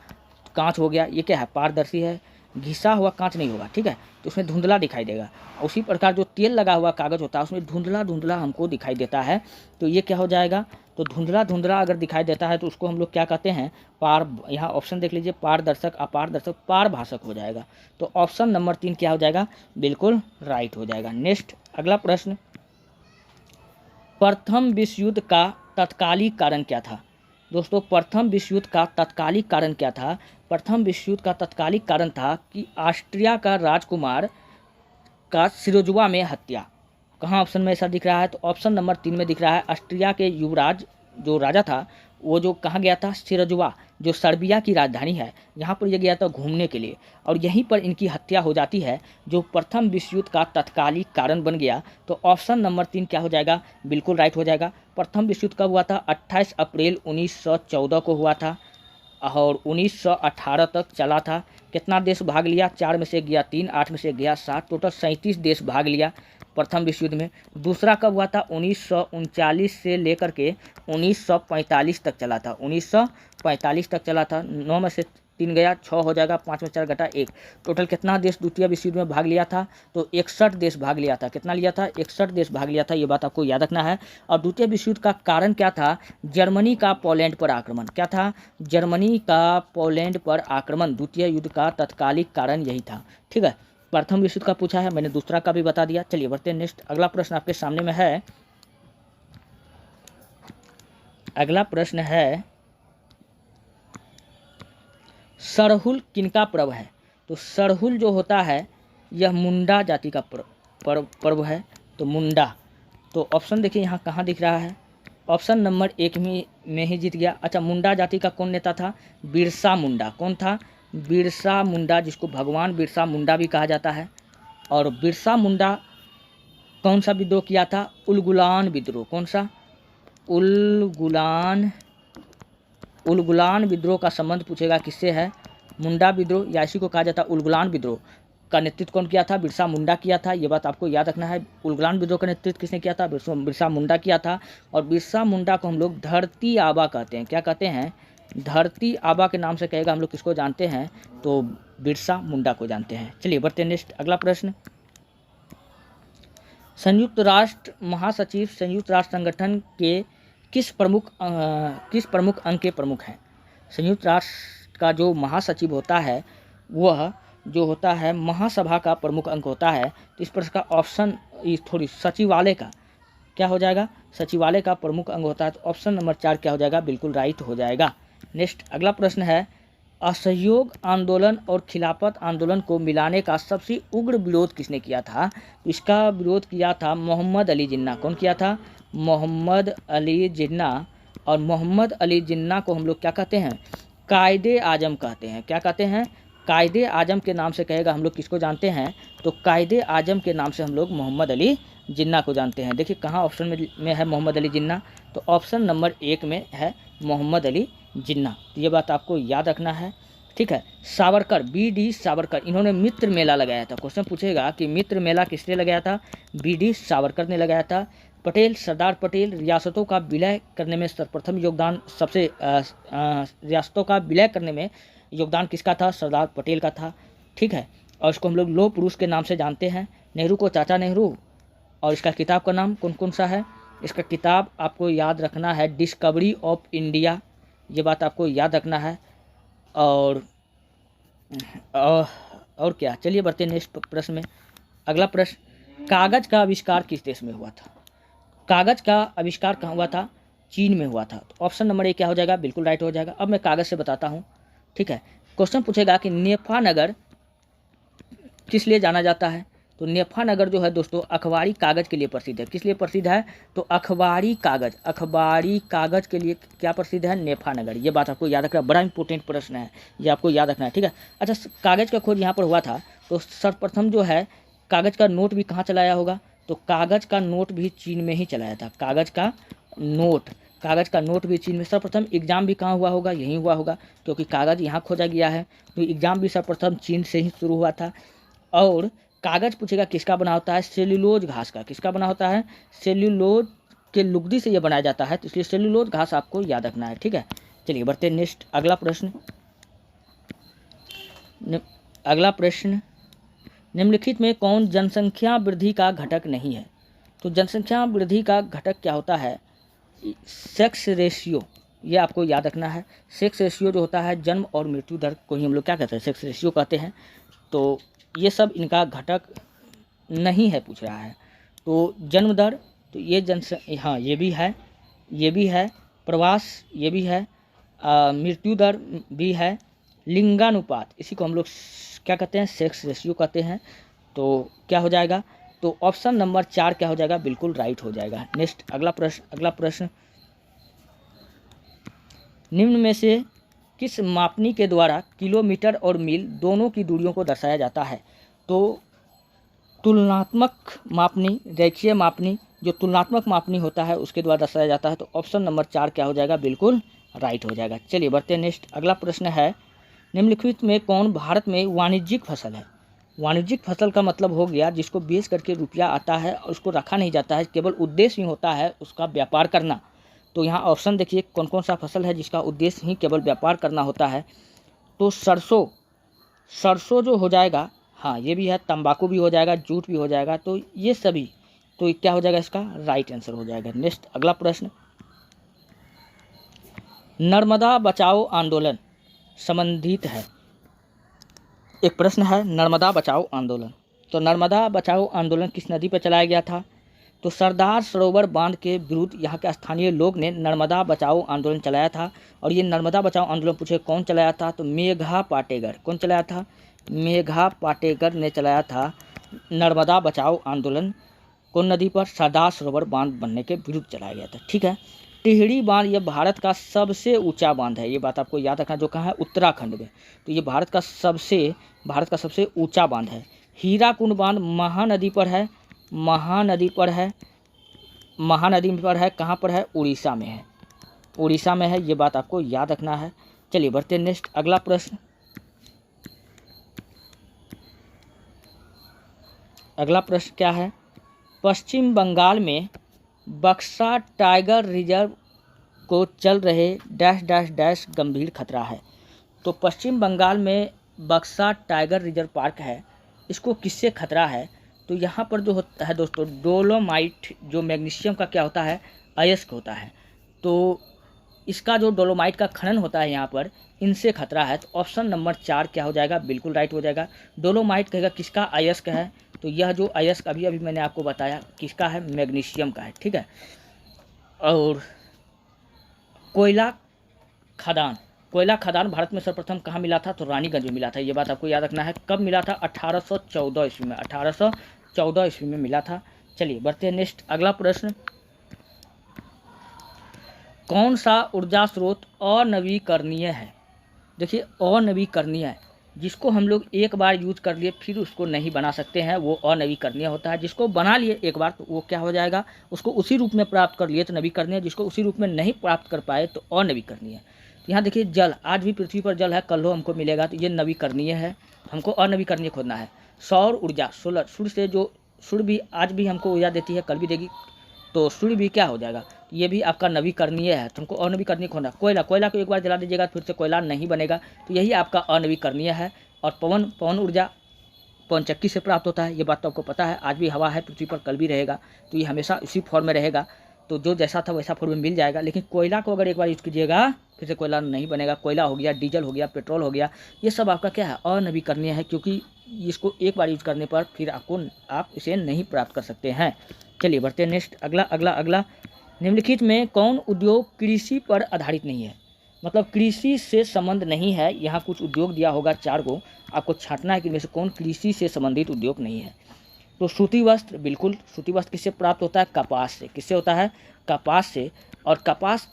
[SPEAKER 1] कांच हो गया। ये क्या है? पारदर्शी है। घिसा हुआ कांच नहीं होगा, ठीक है, तो उसमें धुंधला दिखाई देगा। उसी प्रकार जो तेल लगा हुआ कागज होता है उसमें धुंधला धुंधला हमको दिखाई देता है। तो ये क्या हो जाएगा? तो धुंधला धुंधला अगर दिखाई देता है तो उसको हम लोग क्या कहते हैं? यहाँ ऑप्शन देख लीजिए, पारदर्शक, अपारदर्शक, पारभाषक हो जाएगा। तो ऑप्शन नंबर 3 क्या हो जाएगा? बिल्कुल राइट हो जाएगा। नेक्स्ट, अगला प्रश्न, प्रथम विश्व युद्ध का तत्कालिक कारण क्या था? दोस्तों, प्रथम विश्व युद्ध का तत्कालिक कारण क्या था? प्रथम विश्व युद्ध का तत्कालिक कारण था कि ऑस्ट्रिया का राजकुमार का सिरोजुआ में हत्या। कहाँ ऑप्शन में ऐसा दिख रहा है? तो ऑप्शन नंबर 3 में दिख रहा है। ऑस्ट्रिया के युवराज जो राजा था वो जो कहाँ गया था? सिरोजुआ, जो सर्बिया की राजधानी है, यहाँ पर ये गया था घूमने के लिए, और यहीं पर इनकी हत्या हो जाती है, जो प्रथम विश्व युद्ध का तत्कालिक कारण बन गया। तो ऑप्शन नंबर 3 क्या हो जाएगा? बिल्कुल राइट हो जाएगा। प्रथम विश्व युद्ध कब हुआ था? 28 अप्रैल 1914 को हुआ था और 1918 तक चला था। कितना देश भाग लिया? 4 में से गया 3, 8 में से गया 7, टोटल 37 देश भाग लिया प्रथम विश्व युद्ध में। दूसरा कब हुआ था? 1939 से लेकर के 1945 तक चला था। 1945 तक चला था। 9 में से 3 गया, 6 हो जाएगा, 5 में 4 घटा 1। टोटल कितना देश द्वितीय विश्व युद्ध में भाग लिया था? तो 61 देश भाग लिया था। कितना लिया था? 61 देश भाग लिया था। ये बात आपको याद रखना है। और द्वितीय विश्व युद्ध का कारण क्या था? जर्मनी का पोलैंड पर आक्रमण। क्या था? जर्मनी का पोलैंड पर आक्रमण द्वितीय युद्ध का तत्कालिक कारण यही था। ठीक है, प्रथम विश्व युद्ध का पूछा है, मैंने दूसरा का भी बता दिया। चलिए बढ़ते हैं। नेक्स्ट, अगला प्रश्न आपके सामने में है। अगला प्रश्न है, सरहुल किनका पर्व है? तो सरहुल जो होता है यह मुंडा जाति का पर्व है। तो मुंडा, तो ऑप्शन देखिए यहाँ कहाँ दिख रहा है? ऑप्शन नंबर 1 में ही जीत गया। अच्छा, मुंडा जाति का कौन नेता था? बिरसा मुंडा। कौन था? बिरसा मुंडा, जिसको भगवान बिरसा मुंडा भी कहा जाता है। और बिरसा मुंडा कौन सा विद्रोह किया था? उलगुलान विद्रोह। कौन सा? उलगुलान विद्रोह का संबंध पूछेगा किससे है? मुंडा विद्रोह, या इसी को कहा जाता है उलगुलान विद्रोह का नेतृत्व कौन किया था? बिरसा मुंडा किया था। ये बात आपको याद रखना है। उलगुलान विद्रोह का नेतृत्व किसने किया था? बिरसा मुंडा किया था। और बिरसा मुंडा को हम लोग धरती आबा कहते हैं। क्या कहते हैं? धरती आबा के नाम से कहेगा। हम लोग किसको जानते हैं? तो बिरसा मुंडा को जानते हैं। चलिए बढ़ते हैं नेक्स्ट, अगला प्रश्न। संयुक्त राष्ट्र महासचिव संयुक्त राष्ट्र संगठन के किस प्रमुख अंग के प्रमुख हैं? संयुक्त राष्ट्र का जो महासचिव होता है वह जो होता है महासभा का प्रमुख अंग होता है। तो इस प्रश्न का ऑप्शन थोड़ी सचिवालय का क्या हो जाएगा? सचिवालय का प्रमुख अंग होता है। तो ऑप्शन नंबर 4 क्या हो जाएगा? बिल्कुल राइट हो जाएगा। नेक्स्ट, अगला प्रश्न है, असहयोग आंदोलन और खिलाफत आंदोलन को मिलाने का सबसे उग्र विरोध किसने किया था? तो इसका विरोध किया था मोहम्मद अली जिन्ना। कौन किया था? मोहम्मद अली जिन्ना। और मोहम्मद अली जिन्ना को हम लोग क्या कहते हैं? कायदे आजम कहते हैं। क्या कहते हैं? कायदे आजम के नाम से कहेगा। हम लोग किसको जानते हैं? तो कायदे आजम के नाम से हम लोग मोहम्मद अली जिन्ना को जानते हैं। देखिए कहाँ ऑप्शन में है मोहम्मद अली जिन्ना? तो ऑप्शन नंबर 1 में है मोहम्मद अली जिन्ना। तो ये बात आपको याद रखना है, ठीक है। सावरकर, BD सावरकर, इन्होंने मित्र मेला लगाया था। क्वेश्चन पूछेगा कि मित्र मेला किसने लगाया था? BD सावरकर ने लगाया था। पटेल, सरदार पटेल, रियासतों का विलय करने में सर्वप्रथम योगदान रियासतों का विलय करने में योगदान किसका था? सरदार पटेल का था, ठीक है। और इसको हम लोग लौह पुरुष के नाम से जानते हैं। नेहरू को चाचा नेहरू। और इसका किताब का नाम कौन कौन सा है? इसका किताब आपको याद रखना है डिस्कवरी ऑफ इंडिया। ये बात आपको याद रखना है। और क्या, चलिए बढ़ते हैं नेक्स्ट प्रश्न में। अगला प्रश्न, कागज का आविष्कार किस देश में हुआ था? कागज का आविष्कार कहाँ हुआ था? चीन में हुआ था। तो ऑप्शन नंबर 1 क्या हो जाएगा? बिल्कुल राइट हो जाएगा। अब मैं कागज से बताता हूँ, ठीक है। क्वेश्चन पूछेगा कि नेफा नगर किस लिए जाना जाता है? तो नेफा नगर जो है दोस्तों अखबारी कागज़ के लिए प्रसिद्ध है। किस लिए प्रसिद्ध है? तो अखबारी कागज़ के लिए क्या प्रसिद्ध है? नेफा नगर। ये बात आपको याद रखना, बड़ा इंपॉर्टेंट प्रश्न है, ये आपको याद रखना है, ठीक है। अच्छा, कागज़ का खोज यहाँ पर हुआ था। तो सर्वप्रथम जो है कागज़ का नोट भी कहाँ चलाया होगा? तो कागज़ का नोट भी चीन में ही चलाया था। कागज़ का नोट भी चीन में। सर्वप्रथम एग्जाम भी कहाँ हुआ होगा? यहीं हुआ होगा, क्योंकि कागज़ यहाँ खोजा गया है। तो एग्जाम भी सर्वप्रथम चीन से ही शुरू हुआ था। और कागज़ पूछेगा किसका बना होता है? सेल्यूलोज घास का। किसका बना होता है? सेल्यूलोज के लुगदी से यह बनाया जाता है। तो इसलिए सेल्यूलोज घास आपको याद रखना है, ठीक है। चलिए बढ़ते हैं नेक्स्ट, अगला प्रश्न। निम्नलिखित में कौन जनसंख्या वृद्धि का घटक नहीं है? तो जनसंख्या वृद्धि का घटक क्या होता है? Sex ratio. ये आपको याद रखना है। सेक्स रेशियो जो होता है जन्म और मृत्यु दर को ही हम लोग क्या कहते हैं? सेक्स रेशियो कहते हैं। तो ये सब इनका घटक नहीं है, पूछ रहा है। तो जन्म दर, तो ये हाँ ये भी है। प्रवास ये भी है। मृत्यु दर भी है। लिंगानुपात, इसी को हम लोग क्या कहते हैं? सेक्स रेशियो कहते हैं। तो क्या हो जाएगा? तो ऑप्शन नंबर 4 क्या हो जाएगा? बिल्कुल राइट हो जाएगा। नेक्स्ट, अगला प्रश्न। निम्न में से किस मापनी के द्वारा किलोमीटर और मील दोनों की दूरियों को दर्शाया जाता है? तो तुलनात्मक मापनी, रेखीय मापनी, जो तुलनात्मक मापनी होता है उसके द्वारा दर्शाया जाता है। तो ऑप्शन नंबर 4 क्या हो जाएगा? बिल्कुल राइट हो जाएगा। चलिए बढ़ते हैं नेक्स्ट, अगला प्रश्न है, निम्नलिखित में कौन भारत में वाणिज्यिक फसल है? वाणिज्यिक फसल का मतलब हो गया जिसको बेच करके रुपया आता है और उसको रखा नहीं जाता है, केवल उद्देश्य ही होता है उसका व्यापार करना। तो यहाँ ऑप्शन देखिए कौन कौन सा फसल है जिसका उद्देश्य ही केवल व्यापार करना होता है। तो सरसों जो हो जाएगा, हाँ ये भी है। तंबाकू भी हो जाएगा, जूट भी हो जाएगा। तो ये सभी, तो क्या हो जाएगा? इसका राइट आंसर हो जाएगा। नेक्स्ट, अगला प्रश्न, नर्मदा बचाओ आंदोलन संबंधित है। एक प्रश्न है नर्मदा बचाओ आंदोलन। तो नर्मदा बचाओ आंदोलन किस नदी पर चलाया गया था? तो सरदार सरोवर बांध के विरुद्ध यहाँ के स्थानीय लोग ने नर्मदा बचाओ आंदोलन चलाया था। और ये नर्मदा बचाओ आंदोलन पूछे कौन चलाया था? तो मेघा पाटेकर। कौन चलाया था? मेघा पाटेकर ने चलाया था नर्मदा बचाओ आंदोलन। कौन नदी पर? सरदार सरोवर बांध बनने के विरुद्ध चलाया गया था, ठीक है। टिहरी बांध ये भारत का सबसे ऊंचा बांध है, ये बात आपको याद रखना, जो कहाँ है उत्तराखंड में। तो ये भारत का सबसे ऊंचा बांध है। हीराकुंड बांध महानदी पर है, महानदी पर है, कहाँ पर है, उड़ीसा में है, उड़ीसा में है, ये बात आपको याद रखना है। चलिए बढ़ते हैं नेक्स्ट अगला प्रश्न। अगला प्रश्न क्या है, पश्चिम बंगाल में बक्सा टाइगर रिजर्व को चल रहे डैश डैश डैश गंभीर खतरा है। तो पश्चिम बंगाल में बक्सा टाइगर रिजर्व पार्क है, इसको किससे खतरा है? तो यहाँ पर जो होता है दोस्तों, डोलोमाइट जो मैग्नीशियम का क्या होता है, अयस्क होता है। तो इसका जो डोलोमाइट का खनन होता है यहाँ पर, इनसे खतरा है। तो ऑप्शन नंबर 4 क्या हो जाएगा, बिल्कुल राइट हो जाएगा। डोलोमाइट कहेगा किसका, अयस्क है। तो यह जो अयस्क अभी मैंने आपको बताया किसका है, मैग्नीशियम का है, ठीक है। और कोयला खदान भारत में सर्वप्रथम कहाँ मिला था? तो रानीगंज में मिला था, ये बात आपको याद रखना है। कब मिला था? 1814 ईस्वी में, 1814 ईस्वी में मिला था। चलिए बढ़ते हैं नेक्स्ट अगला प्रश्न। कौन सा ऊर्जा स्रोत अनवीकरणीय है? देखिए अनवीकरणीय है, जिसको हम लोग एक बार यूज कर लिए फिर उसको नहीं बना सकते हैं, वो अनवीकरणीय होता है। जिसको बना लिए एक बार तो वो क्या हो जाएगा, उसको उसी रूप में प्राप्त कर लिए तो नवीकरणीय, जिसको उसी रूप में नहीं प्राप्त कर पाए तो अनवीकरणीय। यहाँ देखिए जल, आज भी पृथ्वी पर जल है, कल हो हमको मिलेगा, तो ये नवीकरणीय है, हमको अनवीकरणीय खोजना है। सौर ऊर्जा, सोलर, सूर्य से जो सूर्य भी आज भी हमको ऊर्जा देती है, कल भी देगी, तो सूर्य भी क्या हो जाएगा, ये भी आपका नवीकरणीय है, तो हमको अनवीकरणीय खोना। कोयला को एक बार जला दीजिएगा फिर से कोयला नहीं बनेगा, तो यही आपका अनवीकरणीय है। और पवन ऊर्जा पवनचक्की से प्राप्त होता है, ये बात तो आपको पता है, आज भी हवा है पृथ्वी पर, कल भी रहेगा, तो ये हमेशा उसी फॉर्म में रहेगा। तो जो जैसा था वैसा फॉर्म में मिल जाएगा। लेकिन कोयला को अगर एक बार यूज कीजिएगा फिर से कोयला नहीं बनेगा। कोयला हो गया, डीजल हो गया, पेट्रोल हो गया, ये सब आपका क्या है, अनवीकरणीय है, क्योंकि इसको एक बार यूज करने पर फिर आप इसे नहीं प्राप्त कर सकते हैं। चलिए बढ़ते हैं नेक्स्ट अगला। निम्नलिखित में कौन उद्योग कृषि पर आधारित नहीं है? मतलब कृषि से संबंध नहीं है। यहाँ कुछ उद्योग दिया होगा 4 को, आपको छांटना है कि इनमें से कौन कृषि से संबंधित उद्योग नहीं है। तो सूती वस्त्र, बिल्कुल सूती वस्त्र किससे प्राप्त होता है, कपास से। किससे होता है, कपास से। और कपास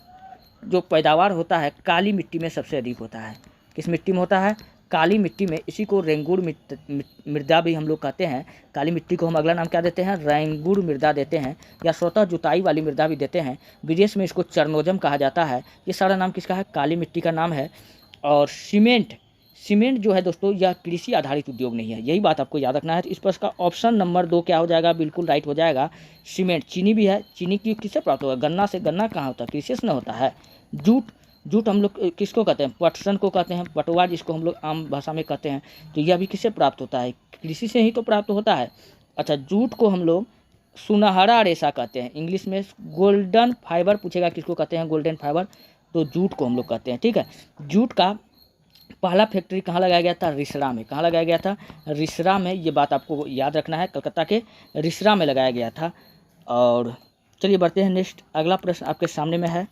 [SPEAKER 1] जो पैदावार होता है काली मिट्टी में सबसे अधिक होता है। किस मिट्टी में होता है, काली मिट्टी में। इसी को रेंगुर मृदा भी हम लोग कहते हैं। काली मिट्टी को हम अगला नाम क्या देते हैं, रेंगुर मृदा देते हैं, या स्वतः जुताई वाली मृदा भी देते हैं। विदेश में इसको चरनोजम कहा जाता है। ये सारा नाम किसका है, काली मिट्टी का नाम है। और सीमेंट जो है दोस्तों, यह कृषि आधारित उद्योग नहीं है, यही बात आपको याद रखना है। तो इस पर इसका ऑप्शन नंबर 2 क्या हो जाएगा, बिल्कुल राइट हो जाएगा, सीमेंट। चीनी भी है, चीनी की किससे प्राप्त होगा, गन्ना से। गन्ना कहाँ होता है, कृषि से न होता है। जूट हम लोग किसको कहते हैं, पटसन को कहते हैं, पटुआ जिसको हम लोग आम भाषा में कहते हैं, तो यह भी किससे प्राप्त होता है, कृषि से ही तो प्राप्त होता है। अच्छा, जूट को हम लोग सुनहरा रेशा कहते हैं, इंग्लिश में गोल्डन फाइबर पूछेगा किसको कहते हैं, गोल्डन फाइबर, तो जूट को हम लोग कहते हैं, ठीक है। जूट का पहला फैक्ट्री कहाँ लगाया गया था, रिसरा में। कहाँ लगाया गया था, रिसरा में, ये बात आपको याद रखना है, कलकत्ता के रिसरा में लगाया गया था। और चलिए बढ़ते हैं नेक्स्ट अगला प्रश्न आपके सामने में है,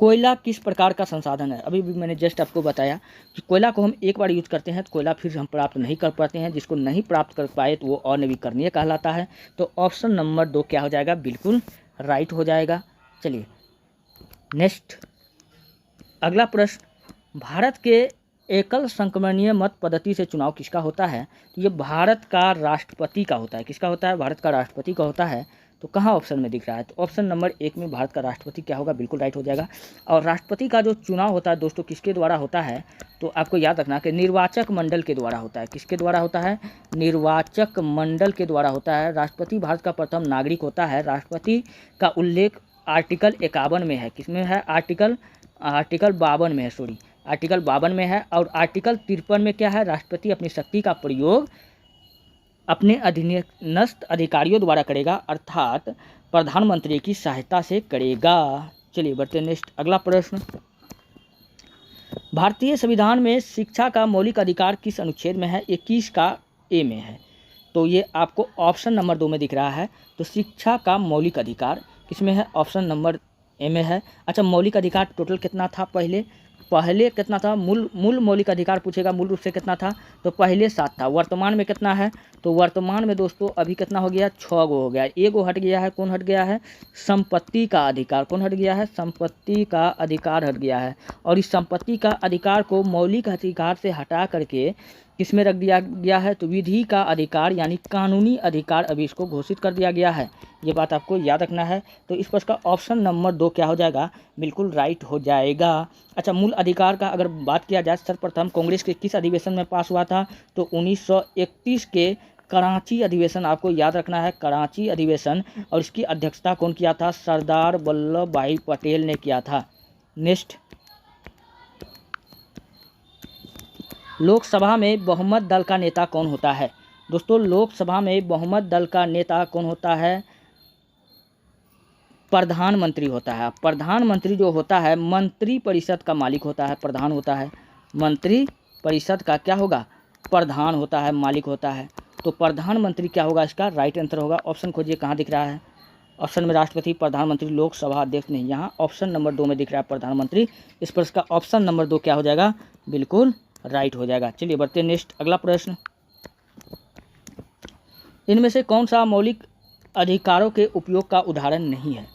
[SPEAKER 1] कोयला किस प्रकार का संसाधन है? अभी भी मैंने जस्ट आपको बताया कि कोयला को हम एक बार यूज करते हैं तो कोयला फिर हम प्राप्त नहीं कर पाते हैं, जिसको नहीं प्राप्त कर पाए तो वो अनवीकरणीय कहलाता है। तो ऑप्शन नंबर 2 क्या हो जाएगा, बिल्कुल राइट हो जाएगा। चलिए नेक्स्ट अगला प्रश्न, भारत के एकल संक्रमणीय मत पद्धति से चुनाव किसका होता है? तो ये भारत का राष्ट्रपति का होता है। किसका होता है, भारत का राष्ट्रपति का होता है। तो कहाँ ऑप्शन में दिख रहा है, तो ऑप्शन नंबर 1 में भारत का राष्ट्रपति क्या होगा, बिल्कुल राइट हो जाएगा। और राष्ट्रपति का जो चुनाव होता है दोस्तों किसके द्वारा होता है, तो आपको याद रखना कि निर्वाचक मंडल के द्वारा होता है। किसके द्वारा होता है, निर्वाचक मंडल के द्वारा होता है। राष्ट्रपति भारत का प्रथम नागरिक होता है। राष्ट्रपति का उल्लेख आर्टिकल 51 में है। किसमें है, आर्टिकल 52 में है, सॉरी आर्टिकल 52 में है। और आर्टिकल 53 में क्या है, राष्ट्रपति अपनी शक्ति का प्रयोग अपने अधीनस्थ अधिकारियों द्वारा करेगा, अर्थात प्रधानमंत्री की सहायता से करेगा। चलिए बढ़ते हैं नेक्स्ट अगला प्रश्न, भारतीय संविधान में शिक्षा का मौलिक अधिकार किस अनुच्छेद में है? 21 का ए में है। तो ये आपको ऑप्शन नंबर 2 में दिख रहा है। तो शिक्षा का मौलिक अधिकार किसमें है, ऑप्शन नंबर ए में है। अच्छा, मौलिक अधिकार टोटल कितना था पहले, पहले कितना था, मूल मौलिक अधिकार पूछेगा, मूल रूप से कितना था, तो पहले 7 था। वर्तमान में कितना है, तो वर्तमान में दोस्तों अभी कितना हो गया, 6 गो हो गया। एगो हट गया है, कौन हट गया है, संपत्ति का अधिकार। कौन हट गया है, संपत्ति का अधिकार हट गया है। और इस संपत्ति का अधिकार को मौलिक अधिकार से हटा करके किस में रख दिया गया है, तो विधि का अधिकार यानी कानूनी अधिकार अभी इसको घोषित कर दिया गया है। ये बात आपको याद रखना है। तो इस प्रश्न का ऑप्शन नंबर 2 क्या हो जाएगा, बिल्कुल राइट हो जाएगा। अच्छा, मूल अधिकार का अगर बात किया जाए, सर्वप्रथम कांग्रेस के किस अधिवेशन में पास हुआ था, तो 1931 के कराची अधिवेशन आपको याद रखना है, कराची अधिवेशन। और इसकी अध्यक्षता कौन किया था, सरदार वल्लभ भाई पटेल ने किया था। नेक्स्ट, लोकसभा में बहुमत दल का नेता कौन होता है। दोस्तों लोकसभा में बहुमत दल का नेता कौन होता है, प्रधानमंत्री होता है। प्रधानमंत्री जो होता है मंत्री परिषद का मालिक होता है, प्रधान होता है। मंत्री परिषद का क्या होगा, प्रधान होता है, मालिक होता है। तो प्रधानमंत्री क्या होगा, इसका राइट आंसर होगा। ऑप्शन खोजिए, कहाँ दिख रहा है, ऑप्शन में राष्ट्रपति, प्रधानमंत्री, लोकसभा अध्यक्ष नहीं, यहाँ ऑप्शन नंबर 2 में दिख रहा है प्रधानमंत्री। इस पर इसका ऑप्शन नंबर 2 क्या हो जाएगा, बिल्कुल राइट हो जाएगा। चलिए बढ़ते हैं नेक्स्ट, अगला प्रश्न। इनमें से कौन सा मौलिक अधिकारों के उपयोग का उदाहरण नहीं है।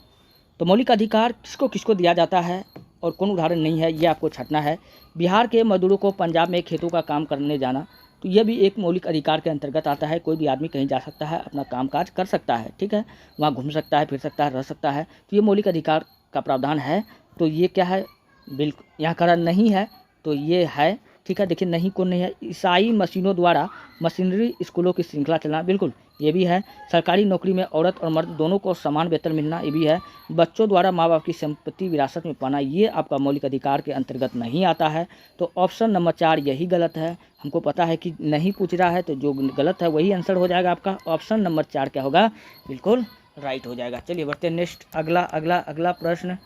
[SPEAKER 1] तो मौलिक अधिकार किसको किसको दिया जाता है और कौन उदाहरण नहीं है, ये आपको छांटना है। बिहार के मजदूरों को पंजाब में खेतों का काम करने जाना, तो यह भी एक मौलिक अधिकार के अंतर्गत आता है। कोई भी आदमी कहीं जा सकता है, अपना कामकाज कर सकता है, ठीक है, वहाँ घूम सकता है, फिर सकता है, रह सकता है। तो ये मौलिक अधिकार का प्रावधान है। तो ये क्या है, बिल्कुल यहाँ कारण नहीं है, तो ये है, ठीक है। देखिए नहीं कौन नहीं है, ईसाई मशीनों द्वारा मशीनरी स्कूलों की श्रृंखला चलना, बिल्कुल ये भी है। सरकारी नौकरी में औरत और मर्द दोनों को समान वेतन मिलना, ये भी है। बच्चों द्वारा माँ बाप की संपत्ति विरासत में पाना, ये आपका मौलिक अधिकार के अंतर्गत नहीं आता है। तो ऑप्शन नंबर 4 यही गलत है। हमको पता है कि नहीं पूछ रहा है, तो जो गलत है वही आंसर हो जाएगा आपका। ऑप्शन नंबर 4 क्या होगा, बिल्कुल राइट हो जाएगा। चलिए बढ़ते हैं नेक्स्ट, अगला प्रश्न।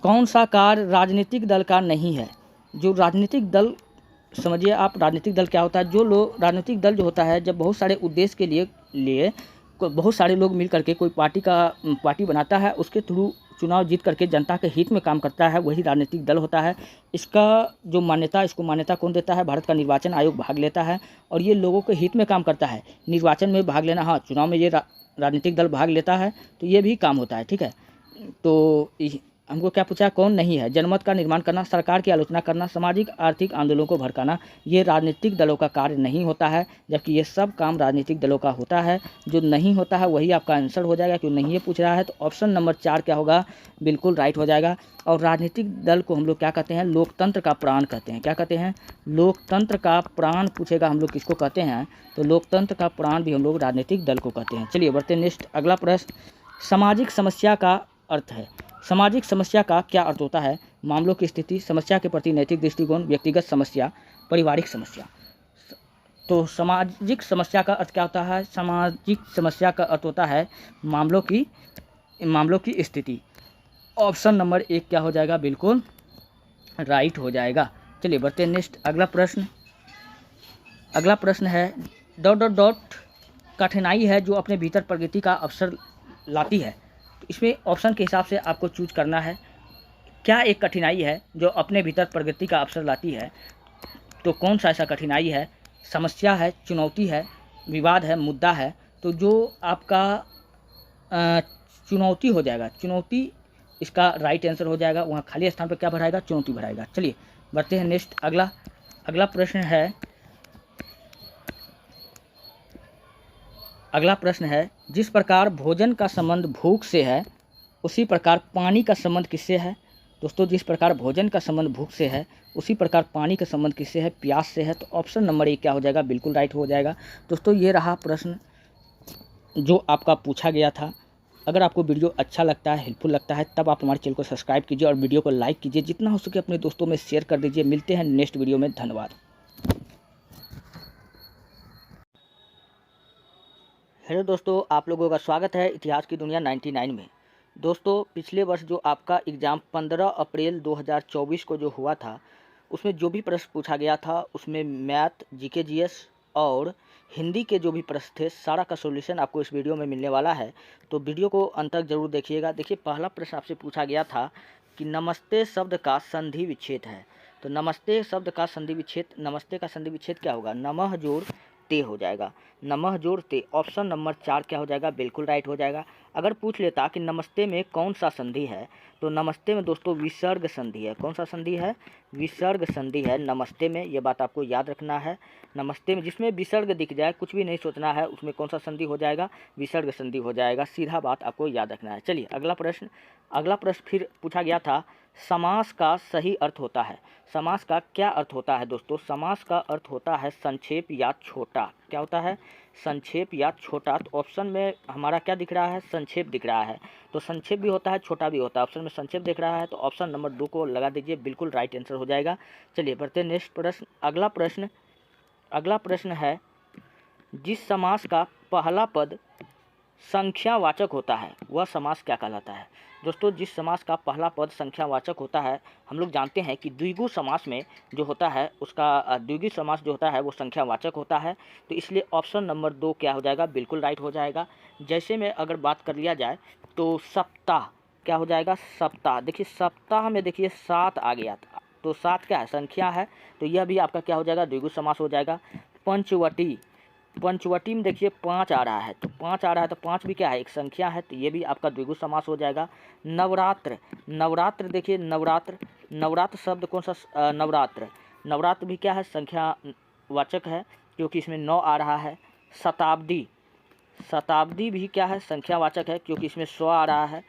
[SPEAKER 1] कौन सा कार्य राजनीतिक दल का नहीं है। जो राजनीतिक दल, समझिए आप राजनीतिक दल क्या होता है, जो लोग राजनीतिक दल जो होता है, जब बहुत सारे उद्देश्य के लिए बहुत सारे लोग मिल करके कोई पार्टी बनाता है, उसके थ्रू चुनाव जीत करके जनता के हित में काम करता है, वही राजनीतिक दल होता है। इसका जो मान्यता, इसको मान्यता कौन देता है, भारत का निर्वाचन आयोग भाग लेता है, और ये लोगों के हित में काम करता है। निर्वाचन में भाग लेना, हाँ चुनाव में ये राजनीतिक दल भाग लेता है, तो ये भी काम होता है, ठीक है। तो हमको क्या पूछा, कौन नहीं है, जनमत का निर्माण करना, सरकार की आलोचना करना, सामाजिक आर्थिक आंदोलनों को भड़काना, ये राजनीतिक दलों का कार्य नहीं होता है, जबकि ये सब काम राजनीतिक दलों का होता है। जो नहीं होता है वही आपका आंसर हो जाएगा, क्यों नहीं ये पूछ रहा है। तो ऑप्शन नंबर 4 क्या होगा, बिल्कुल राइट हो जाएगा। और राजनीतिक दल को हम लोग क्या कहते हैं, लोकतंत्र का प्राण कहते हैं। क्या कहते हैं, लोकतंत्र का प्राण पूछेगा हम लोग किसको कहते हैं, तो लोकतंत्र का प्राण भी हम लोग राजनीतिक दल को कहते हैं। चलिए बढ़ते हैं नेक्स्ट, अगला प्रश्न। सामाजिक समस्या का अर्थ है। सामाजिक समस्या का क्या अर्थ होता है, मामलों की स्थिति, समस्या के प्रति नैतिक दृष्टिकोण, व्यक्तिगत समस्या, पारिवारिक समस्या। तो सामाजिक समस्या का अर्थ क्या होता है, सामाजिक समस्या का अर्थ होता है मामलों की स्थिति। ऑप्शन नंबर 1 क्या हो जाएगा, बिल्कुल राइट हो जाएगा। चलिए बढ़ते हैं नेक्स्ट, अगला प्रश्न है कठिनाई है जो अपने भीतर प्रगति का अवसर लाती है। तो इसमें ऑप्शन के हिसाब से आपको चूज करना है, क्या एक कठिनाई है जो अपने भीतर प्रगति का अवसर लाती है। तो कौन सा ऐसा कठिनाई है, समस्या है, चुनौती है, विवाद है, मुद्दा है। तो जो आपका चुनौती हो जाएगा, चुनौती इसका राइट आंसर हो जाएगा। वहाँ खाली स्थान पर क्या भराएगा, चुनौती भराएगा। चलिए बढ़ते हैं नेक्स्ट, अगला प्रश्न है जिस प्रकार भोजन का संबंध भूख से है, उसी प्रकार पानी का संबंध किससे है। दोस्तों जिस प्रकार भोजन का संबंध भूख से है, उसी प्रकार पानी का संबंध किससे है, प्यास से है। तो ऑप्शन नंबर 1 क्या हो जाएगा, बिल्कुल राइट हो जाएगा। दोस्तों ये रहा प्रश्न जो आपका पूछा गया था। अगर आपको वीडियो अच्छा लगता है, हेल्पफुल लगता है, तब आप हमारे चैनल को सब्सक्राइब कीजिए और वीडियो को लाइक कीजिए, जितना हो सके अपने दोस्तों में शेयर कर दीजिए। मिलते हैं नेक्स्ट वीडियो में, धन्यवाद। हेलो दोस्तों, आप लोगों का स्वागत है इतिहास की दुनिया 99 में। दोस्तों पिछले वर्ष जो आपका एग्ज़ाम 15 अप्रैल 2024 को जो हुआ था, उसमें जो भी प्रश्न पूछा गया था, उसमें मैथ, जीके, जीएस और हिंदी के जो भी प्रश्न थे, सारा का सॉल्यूशन आपको इस वीडियो में मिलने वाला है। तो वीडियो को अंत तक जरूर देखिएगा। देखिए पहला प्रश्न आपसे पूछा गया था कि नमस्ते शब्द का संधि विच्छेद है। तो नमस्ते शब्द का संधि विच्छेद, नमस्ते का संधि विच्छेद क्या होगा, नमः जोड़ ते हो जाएगा, नमः जोड़ ते। ऑप्शन नंबर 4 क्या हो जाएगा, बिल्कुल राइट हो जाएगा। अगर पूछ लेता कि नमस्ते में कौन सा संधि है, तो नमस्ते में दोस्तों विसर्ग संधि है। कौन सा संधि है, विसर्ग संधि है नमस्ते में, ये बात आपको याद रखना है। नमस्ते में जिसमें विसर्ग दिख जाए, कुछ भी नहीं सोचना है, उसमें कौन सा संधि हो जाएगा, विसर्ग संधि हो जाएगा, सीधा बात आपको याद रखना है। चलिए अगला प्रश्न फिर पूछा गया था, समास का सही अर्थ होता है। समास का क्या अर्थ होता है दोस्तों, समास का अर्थ होता है संक्षेप या छोटा। क्या होता है, संक्षेप या छोटा। तो ऑप्शन में हमारा क्या दिख रहा है, संक्षेप दिख रहा है। तो संक्षेप भी होता है, छोटा भी होता है। ऑप्शन में संक्षेप दिख रहा है, तो ऑप्शन नंबर 2 को लगा दीजिए, बिल्कुल राइट आंसर हो जाएगा। चलिए बढ़ते हैं नेक्स्ट प्रश्न। अगला प्रश्न है, जिस समास का पहला पद संख्यावाचक होता है वह समास क्या कहलाता है। दोस्तों जिस समास का पहला पद संख्यावाचक होता है, हम लोग जानते हैं कि द्विगु समास में जो होता है उसका द्विगु समास जो होता है वो संख्यावाचक होता है। तो इसलिए ऑप्शन नंबर 2 क्या हो जाएगा, बिल्कुल राइट हो जाएगा। जैसे में अगर बात कर लिया जाए तो सप्ताह क्या हो जाएगा, सप्ताह। देखिए सप्ताह में देखिए 7 आ गया था, तो 7 क्या है, संख्या है, तो यह भी आपका क्या हो जाएगा, द्विगु समास हो जाएगा। पंचवटी, पंचवटी में देखिए 5 आ रहा है, तो 5 आ रहा है, तो 5 भी क्या है, एक संख्या है, तो ये भी आपका द्विगु समास हो जाएगा। नवरात्र, नवरात्र देखिए नवरात्र, नवरात्र शब्द कौन सा, नवरात्र, नवरात्र भी क्या है, संख्या वाचक है क्योंकि इसमें 9 आ रहा है। शताब्दी, शताब्दी भी क्या है, संख्यावाचक है क्योंकि इसमें 100 आ रहा है।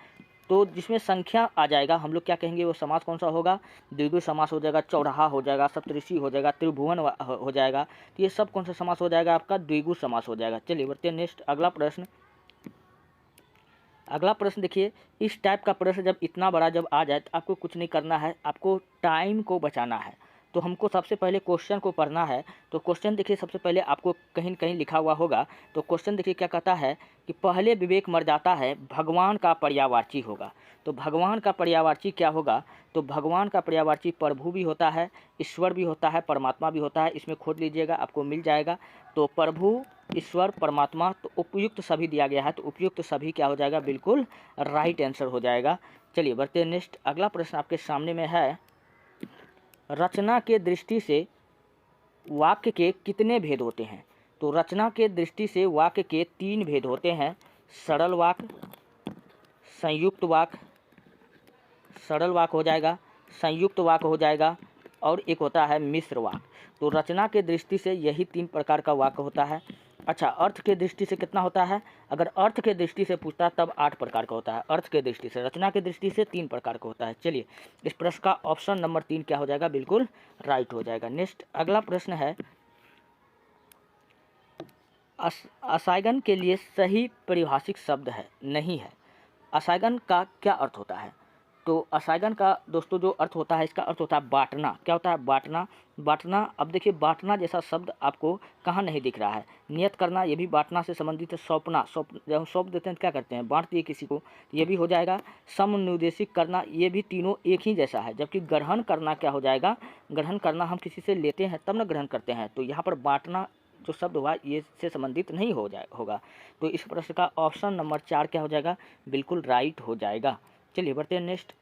[SPEAKER 1] तो जिसमें संख्या आ जाएगा हम लोग क्या कहेंगे, वो समास कौन सा होगा, द्विगु समास हो जाएगा। चौराहा हो जाएगा, सप्तऋषि हो जाएगा, त्रिभुवन हो जाएगा। तो ये सब कौन सा समास हो जाएगा, आपका द्विगु समास हो जाएगा। चलिए बढ़ते हैं नेक्स्ट अगला प्रश्न देखिए, इस टाइप का प्रश्न जब इतना बड़ा जब आ जाए तो आपको कुछ नहीं करना है, आपको टाइम को बचाना है। तो हमको सबसे पहले क्वेश्चन को पढ़ना है। तो क्वेश्चन देखिए सबसे पहले आपको कहीं न कहीं लिखा हुआ होगा। तो क्वेश्चन देखिए क्या कहता है कि पहले विवेक मर जाता है, भगवान का पर्यायवाची होगा। तो भगवान का पर्यायवाची क्या होगा, तो भगवान का पर्यायवाची प्रभु भी होता है, ईश्वर भी होता है, परमात्मा भी होता है। इसमें खोज लीजिएगा, आपको मिल जाएगा। तो प्रभु, ईश्वर, परमात्मा, तो उपयुक्त सभी दिया गया है, तो उपयुक्त सभी क्या हो जाएगा, बिल्कुल राइट आंसर हो जाएगा। चलिए बढ़ते हैं नेक्स्ट अगला प्रश्न आपके सामने में है, रचना के दृष्टि से वाक्य के कितने भेद होते हैं। तो रचना के दृष्टि से वाक्य के 3 भेद होते हैं, सरल वाक्य, संयुक्त वाक्य, सरल वाक्य हो जाएगा, संयुक्त वाक्य हो जाएगा, और एक होता है मिश्र वाक्य। तो रचना के दृष्टि से यही 3 प्रकार का वाक्य होता है। अच्छा, अर्थ के दृष्टि से कितना होता है, अगर अर्थ के दृष्टि से पूछता तब 8 प्रकार का होता है। अर्थ के दृष्टि से, रचना के दृष्टि से 3 प्रकार का होता है। चलिए इस प्रश्न का ऑप्शन नंबर 3 क्या हो जाएगा, बिल्कुल राइट हो जाएगा। नेक्स्ट अगला प्रश्न है, असाइगन के लिए सही परिभाषिक शब्द है नहीं है। असाइगन का क्या अर्थ होता है, तो असाइगन का दोस्तों जो अर्थ होता है, इसका अर्थ होता है बांटना। क्या होता है, बांटना, बांटना। अब देखिए बांटना जैसा शब्द आपको कहाँ नहीं दिख रहा है। नियत करना, ये भी बांटना से संबंधित है। सौंपना, जब हम सौंप देते हैं तो क्या करते हैं, बांट दिए किसी को, ये भी हो जाएगा। समनुदेशिक करना, ये भी तीनों एक ही जैसा है। जबकि ग्रहण करना क्या हो जाएगा, ग्रहण करना हम किसी से लेते हैं तब ना ग्रहण करते हैं। तो यहाँ पर बांटना जो शब्द हुआ ये से संबंधित नहीं होगा। तो इस प्रश्न का ऑप्शन नंबर 4 क्या हो जाएगा, बिल्कुल राइट हो जाएगा। चलिए बढ़ते हैं नेक्स्ट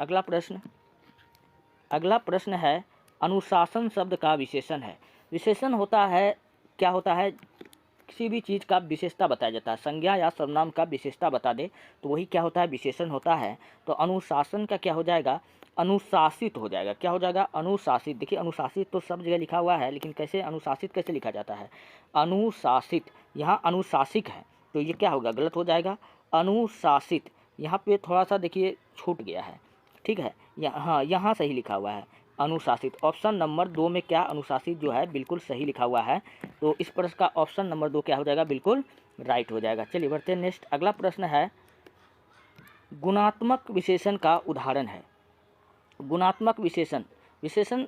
[SPEAKER 1] अगला प्रश्न है, अनुशासन शब्द का विशेषण है। विशेषण होता है, क्या होता है, किसी भी चीज़ का विशेषता बताया जाता है। संज्ञा या सर्वनाम का विशेषता बता दे तो वही क्या होता है, विशेषण होता है। तो अनुशासन का क्या हो जाएगा, अनुशासित हो जाएगा। क्या हो जाएगा, अनुशासित। देखिए अनुशासित तो सब जगह लिखा हुआ है, लेकिन कैसे अनुशासित कैसे लिखा जाता है, अनुशासित। यहाँ अनुशासिक है तो ये क्या होगा, गलत हो जाएगा, अनुशासित। यहाँ पे थोड़ा सा देखिए छूट गया है, ठीक है, हाँ यहाँ सही लिखा हुआ है अनुशासित। ऑप्शन नंबर 2 में क्या अनुशासित जो है बिल्कुल सही लिखा हुआ है। तो इस प्रश्न का ऑप्शन नंबर 2 क्या हो जाएगा, बिल्कुल राइट हो जाएगा। चलिए बढ़ते हैं नेक्स्ट अगला प्रश्न है, गुणात्मक विशेषण का उदाहरण है। गुणात्मक विशेषण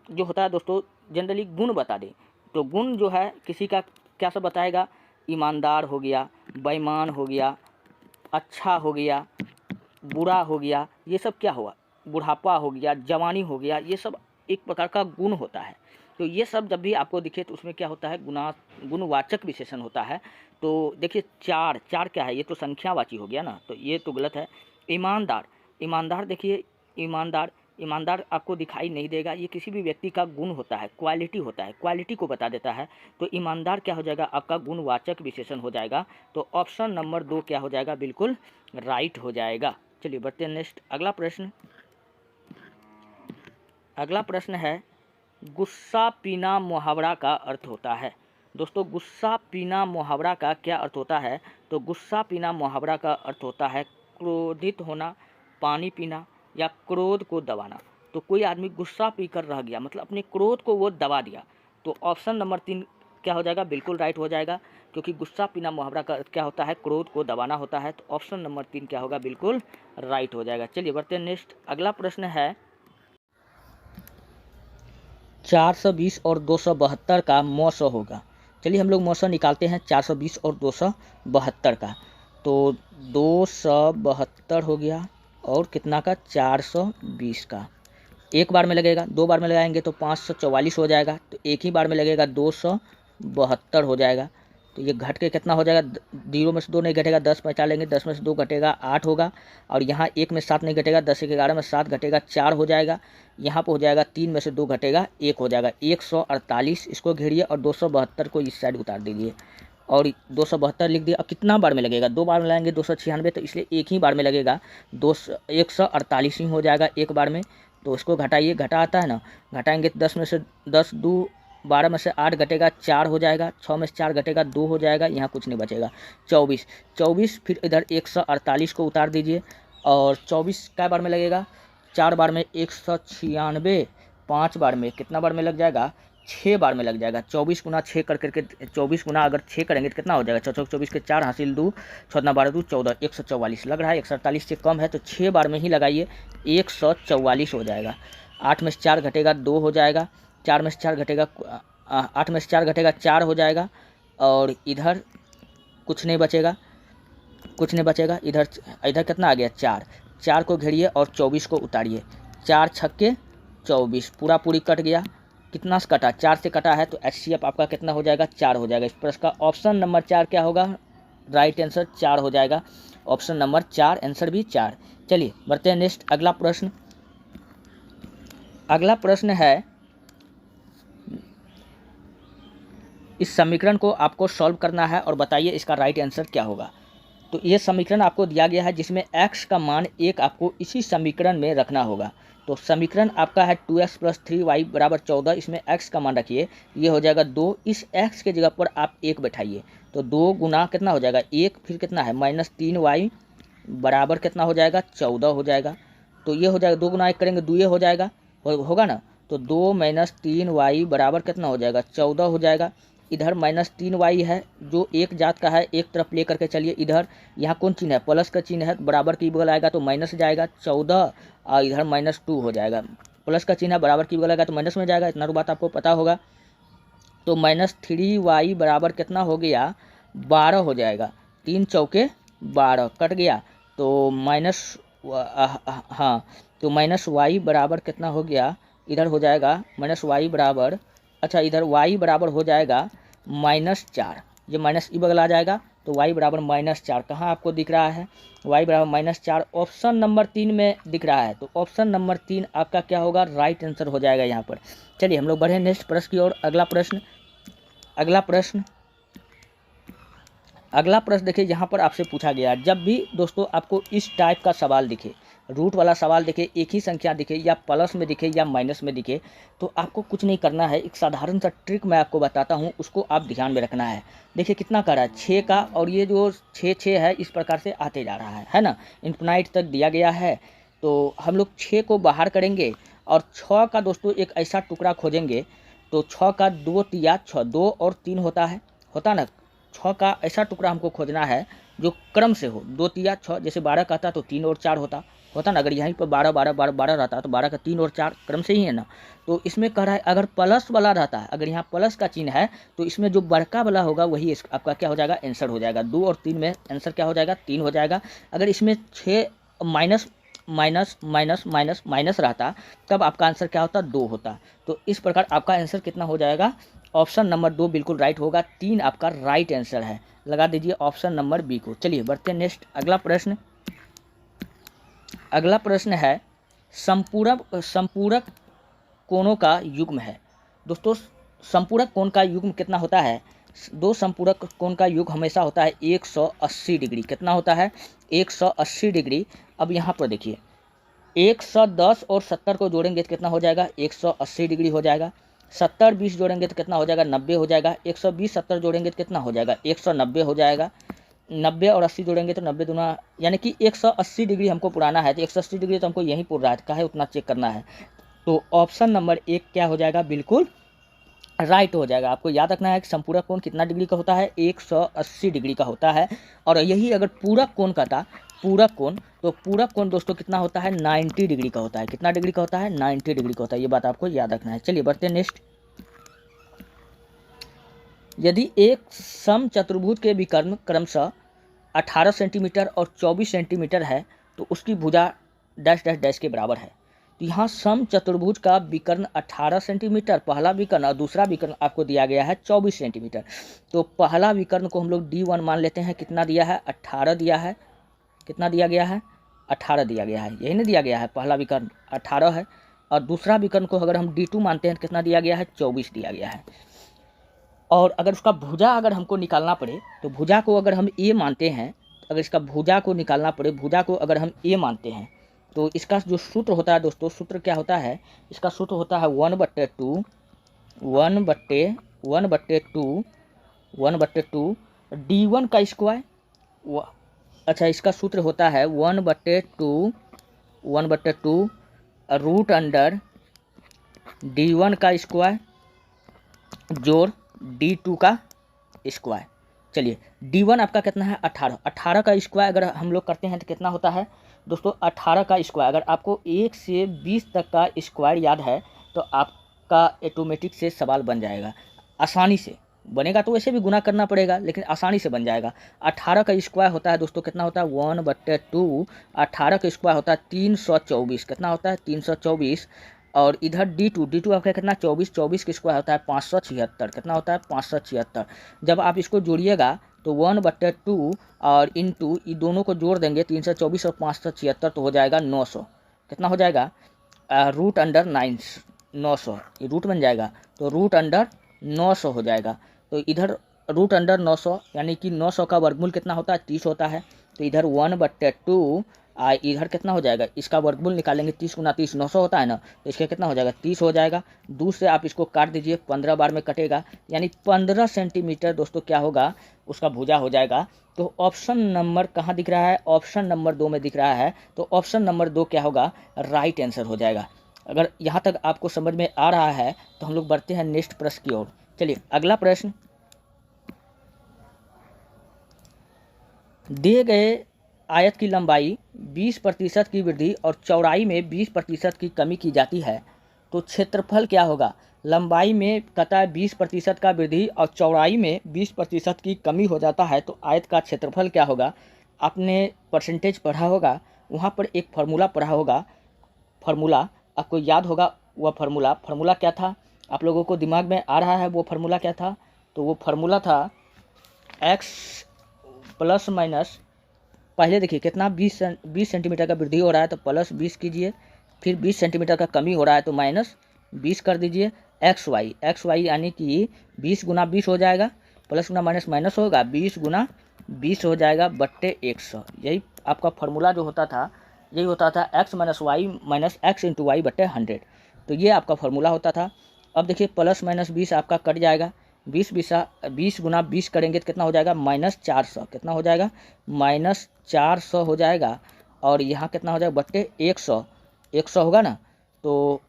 [SPEAKER 1] जो होता है दोस्तों जनरली गुण बता दे। तो गुण जो है किसी का क्या सब बताएगा, ईमानदार हो गया, बेईमान हो गया, अच्छा हो गया, बुरा हो गया, ये सब क्या हुआ, बुढ़ापा हो गया, जवानी हो गया, ये सब एक प्रकार का गुण होता है। तो ये सब जब भी आपको दिखे तो उसमें क्या होता है, गुणवाचक विशेषण होता है। तो देखिए चार क्या है, ये तो संख्यावाची हो गया ना, तो ये तो गलत है। ईमानदार देखिए ईमानदार, ईमानदार आपको दिखाई नहीं देगा, ये किसी भी व्यक्ति का गुण होता है, क्वालिटी होता है, क्वालिटी को बता देता है। तो ईमानदार क्या हो जाएगा, आपका गुणवाचक विशेषण हो जाएगा। तो ऑप्शन नंबर 2 क्या हो जाएगा, बिल्कुल राइट हो जाएगा। चलिए बढ़ते हैं नेक्स्ट, अगला प्रश्न। अगला प्रश्न है, गुस्सा पीना मुहावरा का अर्थ होता है। दोस्तों गुस्सा पीना मुहावरा का क्या अर्थ होता है, तो गुस्सा पीना मुहावरा का अर्थ होता है क्रोधित होना, पानी पीना या क्रोध को दबाना। तो कोई आदमी गुस्सा पीकर रह गया, मतलब अपने क्रोध को वो दबा दिया। तो ऑप्शन नंबर 3 क्या हो जाएगा, बिल्कुल राइट हो जाएगा, क्योंकि गुस्सा पीना मुहावरा का अर्थ क्या होता है, क्रोध को दबाना होता है। तो ऑप्शन नंबर 3 क्या होगा, बिल्कुल राइट हो जाएगा। चलिए बढ़ते हैं नेक्स्ट, अगला प्रश्न है, 420 और 272 का मौसम होगा। चलिए हम लोग मौसम निकालते हैं 420 और 272 का। तो 272 हो गया और कितना का, 420 का। एक बार में लगेगा, 2 बार में लगाएंगे तो 544 हो जाएगा। तो एक ही बार में लगेगा 272 हो जाएगा। तो ये घट के कितना हो जाएगा, 0 में से 2 नहीं घटेगा, 10 बचा लेंगे, 10 में से 2 घटेगा 8 होगा। और यहाँ 1 में 7 नहीं घटेगा, 10 एक 11 में 7 घटेगा 4 हो जाएगा। यहाँ पर हो जाएगा 3 में से 2 घटेगा 1 हो जाएगा, 148 इसको घेरिए और 272 को इस साइड उतार दीजिए और 272 लिख दिया। अब कितना बार में लगेगा, 2 बार में लगाएंगे 296, तो इसलिए एक ही बार में लगेगा, 148 ही हो जाएगा एक बार में। तो उसको घटाइए, घटा आता है ना, घटाएंगे तो 10 में से 10 2 12 में से 8 घटेगा 4 हो जाएगा, 6 में से 4 घटेगा 2 हो जाएगा, यहाँ कुछ नहीं बचेगा, 24। फिर इधर 148 को उतार दीजिए और 24 कै बार में लगेगा, 4 बार में 196, 5 बार में कितना बार में लग जाएगा, 6 बार में लग जाएगा। 24 गुना 6 कर करके 24 गुना अगर 6 करेंगे तो कितना हो जाएगा, 24 के 4 हासिल 2, 6 12 2 14, 144 लग रहा है, 148 से कम है तो 6 बार में ही लगाइए, 144 हो जाएगा। 8 में से 4 घटेगा 2 हो जाएगा, 4 में से 4 घटेगा 8 में से 4 घटेगा 4 हो जाएगा और इधर कुछ नहीं बचेगा, इधर कितना आ गया, 4 को घेरिए और 24 को उतारिए, 4 छक्के 24 पूरा पूरी कट गया। कितना से कटा, 4 से कटा है, तो HCF आपका कितना हो जाएगा, 4 हो जाएगा। इस प्रश्न का ऑप्शन नंबर 4 क्या होगा, राइट आंसर 4 हो जाएगा। ऑप्शन नंबर 4, आंसर भी 4। चलिए बढ़ते हैं नेक्स्ट, अगला प्रश्न। अगला प्रश्न है, इस समीकरण को आपको सॉल्व करना है और बताइए इसका राइट आंसर क्या होगा। तो ये समीकरण आपको दिया गया है जिसमें x का मान 1 आपको इसी समीकरण में रखना होगा। तो समीकरण आपका है 2x + 3y = 14, इसमें x का मान रखिए, ये हो जाएगा 2, इस x के जगह पर आप 1 बैठाइए। तो 2 गुना कितना हो जाएगा 1, फिर कितना है -3y बराबर कितना हो जाएगा 14 हो जाएगा। तो ये हो जाएगा 2 गुना 1 करेंगे 2 हो जाएगा, होगा ना। तो 2 - 3y बराबर कितना हो जाएगा 14 हो जाएगा। इधर -3y है जो एक जात का है, एक तरफ ले करके चलिए, इधर यहाँ कौन चिन्ह है, प्लस का चिन्ह है, बराबर की बगल आएगा तो माइनस जाएगा 14 और इधर -2 हो जाएगा। प्लस का चिन्ह है, बराबर की बगल आएगा तो माइनस में जाएगा, इतना बात आपको पता होगा। तो -3y बराबर कितना हो गया 12 हो जाएगा, 3 चौके 12 कट गया। तो तो -y बराबर कितना हो गया, इधर हो जाएगा -y बराबर, अच्छा इधर y बराबर हो जाएगा -4, ये माइनस ई बगल आ जाएगा तो y बराबर -4 कहाँ आपको दिख रहा है, y बराबर -4 ऑप्शन नंबर 3 में दिख रहा है। तो ऑप्शन नंबर 3 आपका क्या होगा, राइट आंसर हो जाएगा यहाँ पर। चलिए हम लोग बढ़े नेक्स्ट प्रश्न की ओर। अगला प्रश्न देखिए, यहाँ पर आपसे पूछा गया, जब भी दोस्तों आपको इस टाइप का सवाल दिखे, रूट वाला सवाल दिखे, एक ही संख्या दिखे या प्लस में दिखे या माइनस में दिखे, तो आपको कुछ नहीं करना है, एक साधारण सा ट्रिक मैं आपको बताता हूँ, उसको आप ध्यान में रखना है। देखिए कितना कर रहा है 6 का, और ये जो 6 है इस प्रकार से आते जा रहा है ना, इन्फिनाइट तक दिया गया है। तो हम लोग 6 को बाहर करेंगे और 6 का दोस्तों एक ऐसा टुकड़ा खोजेंगे, तो 6 का 2 तिया 6, 2 और 3 होता ना, 6 का ऐसा टुकड़ा हमको खोजना है जो क्रम से हो, 2 तिया 6, जैसे 12 का था तो 3 और 4 होता ना, अगर यहीं पर 12 12 12 12 रहता तो 12 का 3 और 4 क्रम से ही है ना। तो इसमें कह रहा है अगर प्लस वाला रहता है, अगर यहाँ प्लस का चिन्ह है तो इसमें जो बड़का वाला होगा वही आपका क्या हो जाएगा, आंसर हो जाएगा। 2 और 3 में आंसर क्या हो जाएगा, 3 हो जाएगा। अगर इसमें 6 minus minus minus minus minus रहता तब आपका आंसर क्या होता, 2 होता। तो इस प्रकार आपका आंसर कितना हो जाएगा, ऑप्शन नंबर 2 बिल्कुल राइट होगा, 3 आपका राइट आंसर है, लगा दीजिए ऑप्शन नंबर बी को। चलिए बढ़ते हैं नेक्स्ट, अगला प्रश्न है संपूरक कोणों का युग्म है। दोस्तों संपूरक कोण का युग्म कितना होता है? दो संपूरक कोण का युग्म हमेशा होता है 180 डिग्री। कितना होता है? 180 डिग्री। अब यहाँ पर देखिए 110 और 70 को जोड़ेंगे तो कितना हो जाएगा? 180 डिग्री हो जाएगा। 70 20 जोड़ेंगे तो कितना हो जाएगा? 90 हो जाएगा। 120 70 जोड़ेंगे तो कितना हो जाएगा? 190 हो जाएगा। 90 और 80 जोड़ेंगे तो 90 दूना यानी कि 180 डिग्री हमको पुराना है। तो 180 डिग्री तो हमको यहीं पुर रहा है, काहे उतना चेक करना है। तो ऑप्शन नंबर 1 क्या हो जाएगा? बिल्कुल राइट हो जाएगा। आपको याद रखना है कि संपूरक कोण कितना डिग्री का होता है? 180 डिग्री का होता है। और यही अगर पूरक कोण का था, पूरक कोण, तो पूरक कोण दोस्तों कितना होता है? 90 डिग्री का होता है। कितना डिग्री का होता है? 90 डिग्री का होता है। ये बात आपको याद रखना है। चलिए बढ़ते हैं नेक्स्ट। यदि एक समचतुर्भुज के विकर्ण क्रमशः 18 सेंटीमीटर और 24 सेंटीमीटर है तो उसकी भुजा डैश डैश डैश के बराबर है। तो यहाँ समचतुर्भुज का विकर्ण 18 सेंटीमीटर पहला विकर्ण और दूसरा विकर्ण आपको दिया गया है 24 सेंटीमीटर। तो पहला विकर्ण को हम लोग D1 मान लेते हैं। कितना दिया है? 18 दिया है। कितना दिया गया है? 18 दिया गया है। यही नहीं दिया गया है? पहला विकर्ण 18 है। और दूसरा विकर्ण को अगर हम D2 मानते हैं तो कितना दिया गया है? 24 दिया गया है। और अगर उसका भुजा अगर हमको निकालना पड़े तो भुजा को अगर हम ए मानते हैं, अगर इसका भुजा को निकालना पड़े, भुजा को अगर हम ए मानते हैं तो इसका जो सूत्र होता है दोस्तों, सूत्र क्या होता है? इसका सूत्र होता है 1/2 D1 का स्क्वायर। अच्छा, इसका सूत्र होता है 1/2 रूट अंडर D1 का स्क्वायर जोड़ D2 का स्क्वायर। चलिए D1 आपका कितना है? 18 का स्क्वायर अगर हम लोग करते हैं तो कितना होता है दोस्तों? 18 का स्क्वायर। अगर आपको 1 से 20 तक का स्क्वायर याद है तो आपका ऑटोमेटिक से सवाल बन जाएगा, आसानी से बनेगा। तो वैसे भी गुना करना पड़ेगा लेकिन आसानी से बन जाएगा। 18 का स्क्वायर होता है दोस्तों कितना होता है? 1/2। 18 का स्क्वायर होता है 324। कितना होता है? 324। और इधर D2 आपका कितना? 24 का स्क्वायर होता है 576। कितना होता है? 576। जब आप इसको जोड़िएगा तो 1/2 और इंटू ये दोनों को जोड़ देंगे 324 और 576 तो हो जाएगा 900। कितना हो जाएगा? Root under 900। ये रूट बन जाएगा तो रूट अंडर 900 हो जाएगा। तो इधर रूट अंडर 900 यानी कि 900 का वर्गमूल कितना होता है? 30 होता है। तो इधर 1/2 इधर कितना हो जाएगा? इसका वर्गमूल निकालेंगे 30 गुना 30 900 होता है ना, तो इसका कितना हो जाएगा? 30 हो जाएगा। दूसरे आप इसको काट दीजिए, 15 बार में कटेगा यानी 15 सेंटीमीटर दोस्तों क्या होगा? उसका भुजा हो जाएगा। तो ऑप्शन नंबर कहाँ दिख रहा है? ऑप्शन नंबर 2 में दिख रहा है। तो ऑप्शन नंबर 2 क्या होगा? राइट आंसर हो जाएगा। अगर यहाँ तक आपको समझ में आ रहा है तो हम लोग बढ़ते हैं नेक्स्ट प्रश्न की ओर। चलिए अगला प्रश्न। दिए गए आयत की लंबाई 20% की वृद्धि और चौड़ाई में 20% की कमी की जाती है तो क्षेत्रफल क्या होगा? लंबाई में कतः 20% का वृद्धि और चौड़ाई में 20% की कमी हो जाता है तो आयत का क्षेत्रफल क्या होगा? आपने परसेंटेज पढ़ा होगा, वहाँ पर एक फार्मूला पढ़ा होगा। फार्मूला आपको याद होगा। वह फार्मूला क्या था? आप लोगों को दिमाग में आ रहा है वो फार्मूला क्या था? तो वो फार्मूला था x प्लस माइनस, पहले देखिए कितना 20 सेंटीमीटर का वृद्धि हो रहा है तो प्लस 20 कीजिए, फिर 20 सेंटीमीटर का कमी हो रहा है तो माइनस 20 कर दीजिए। एक्स वाई यानी कि 20 गुना 20 हो जाएगा, प्लस गुना माइनस माइनस होगा, 20 गुना 20 हो जाएगा बट्टे 100। यही आपका फार्मूला जो होता था, यही होता था x minus y minus x into y बट्टे 100। तो ये आपका फार्मूला होता था। अब देखिए प्लस माइनस 20 आपका कट जाएगा, 20 गुना 20 करेंगे तो कितना हो जाएगा? -400। कितना हो जाएगा? -400 हो जाएगा। और यहाँ कितना हो जाएगा? बट्टे 100 होगा ना। तो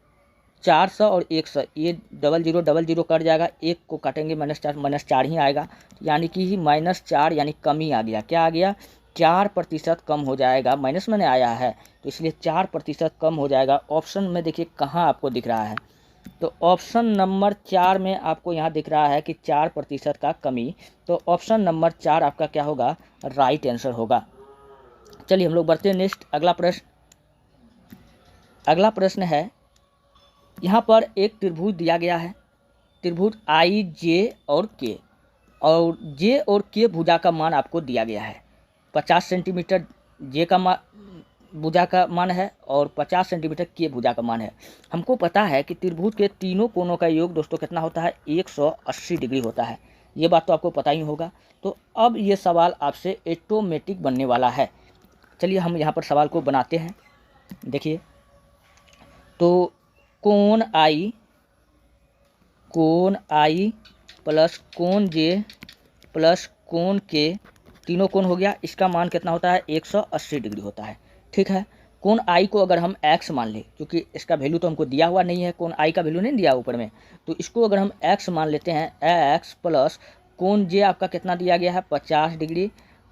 [SPEAKER 1] 400 और 100 ये डबल जीरो कट जाएगा, एक को काटेंगे -4 ही आएगा, यानी कि -4 यानी कमी आ गया। क्या आ गया? 4% कम हो जाएगा। माइनस मैंने आया है तो इसलिए 4% कम हो जाएगा। ऑप्शन में देखिए कहाँ आपको दिख रहा है, तो ऑप्शन नंबर 4 में आपको यहाँ दिख रहा है कि 4% का कमी। तो ऑप्शन नंबर 4 आपका क्या होगा? राइट आंसर होगा। चलिए हम लोग बढ़ते हैं नेक्स्ट अगला प्रश्न। अगला प्रश्न है, यहाँ पर एक त्रिभुज दिया गया है, त्रिभुज आई जे और के, और जे और के भुजा का मान आपको दिया गया है। 50 सेंटीमीटर जे का भुजा का मान है और 50 सेंटीमीटर के भुजा का मान है। हमको पता है कि त्रिभुज के तीनों कोणों का योग दोस्तों कितना होता है, 180 डिग्री होता है। ये बात तो आपको पता ही होगा। तो अब ये सवाल आपसे ऑटोमेटिक बनने वाला है। चलिए हम यहाँ पर सवाल को बनाते हैं। देखिए, तो कोण आई प्लस कोण जे प्लस कोण के, तीनों कोण हो गया, इसका मान कितना होता है, 180 डिग्री होता है। ठीक है, कोण आई को अगर हम x मान लें, क्योंकि इसका वैल्यू तो हमको दिया हुआ नहीं है, कोण आई का वैल्यू नहीं दिया ऊपर में, तो इसको अगर हम x मान लेते हैं, x प्लस कोण जे आपका कितना दिया गया है, 50 डिग्री,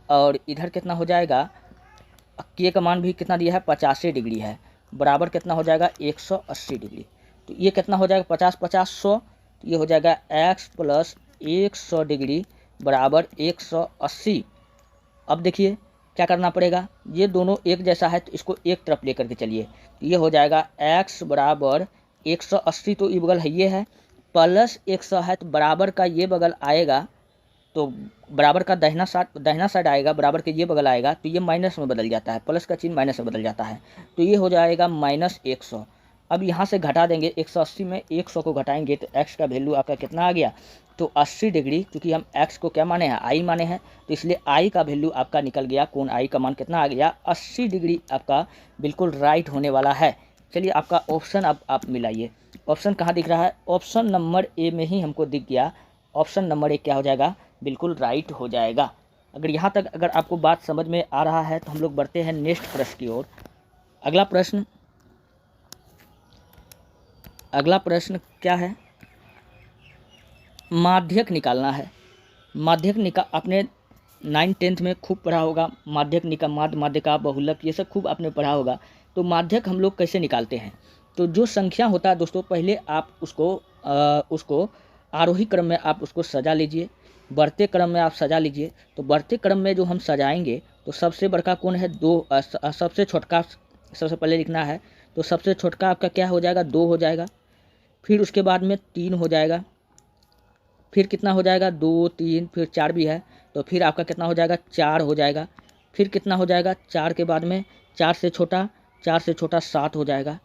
[SPEAKER 1] और इधर कितना हो जाएगा, के का मान भी कितना दिया है, 85 डिग्री है, बराबर कितना हो जाएगा, 180 डिग्री। तो ये कितना हो जाएगा, 50 50 100, तो ये हो जाएगा x प्लस 100 डिग्री बराबर 180। अब देखिए क्या करना पड़ेगा, ये दोनों एक जैसा है तो इसको एक तरफ लेकर के चलिए, तो ये हो जाएगा x बराबर 180, तो ये बगल है ये है, प्लस 100 है तो बराबर का ये बगल आएगा, तो बराबर का दाहिना साइड आएगा, बराबर के ये बगल आएगा, तो ये माइनस में बदल जाता है, प्लस का चिन्ह माइनस में बदल जाता है, तो ये हो जाएगा माइनस 100। अब यहाँ से घटा देंगे, 180 में 100 को घटाएंगे तो x का वैल्यू आपका कितना आ गया, तो 80 डिग्री, क्योंकि हम x को क्या माने हैं, i माने हैं, तो इसलिए i का वैल्यू आपका निकल गया, कोण i का मान कितना आ गया, 80 डिग्री आपका बिल्कुल राइट होने वाला है। चलिए आपका ऑप्शन अब आप मिलाइए, ऑप्शन कहाँ दिख रहा है, ऑप्शन नंबर ए में ही हमको दिख गया, ऑप्शन नंबर ए क्या हो जाएगा, बिल्कुल राइट हो जाएगा। अगर यहाँ तक अगर आपको बात समझ में आ रहा है तो हम लोग बढ़ते हैं नेक्स्ट प्रश्न की ओर। अगला प्रश्न क्या है, माध्यक निकालना है। आपने 9th 10th में खूब पढ़ा होगा, माध्यक माध्यका, बहुलक, ये सब खूब आपने पढ़ा होगा। तो माध्यक हम लोग कैसे निकालते हैं, तो जो संख्या होता है दोस्तों, पहले आप उसको आरोही क्रम में आप उसको सजा लीजिए, बढ़ते क्रम में आप सजा लीजिए। तो बढ़ते क्रम में जो हम सजाएंगे, तो सबसे बड़का कोण है 2, सबसे छोटका सबसे पहले लिखना है, तो सबसे छोटका आपका क्या हो जाएगा, 2 हो जाएगा, फिर उसके बाद में 3 हो जाएगा, फिर कितना हो जाएगा, 2 3, फिर 4 भी है, तो फिर आपका कितना हो जाएगा, 4 हो जाएगा, फिर कितना हो जाएगा, 4 के बाद में 4 से छोटा 7 हो जाएगा,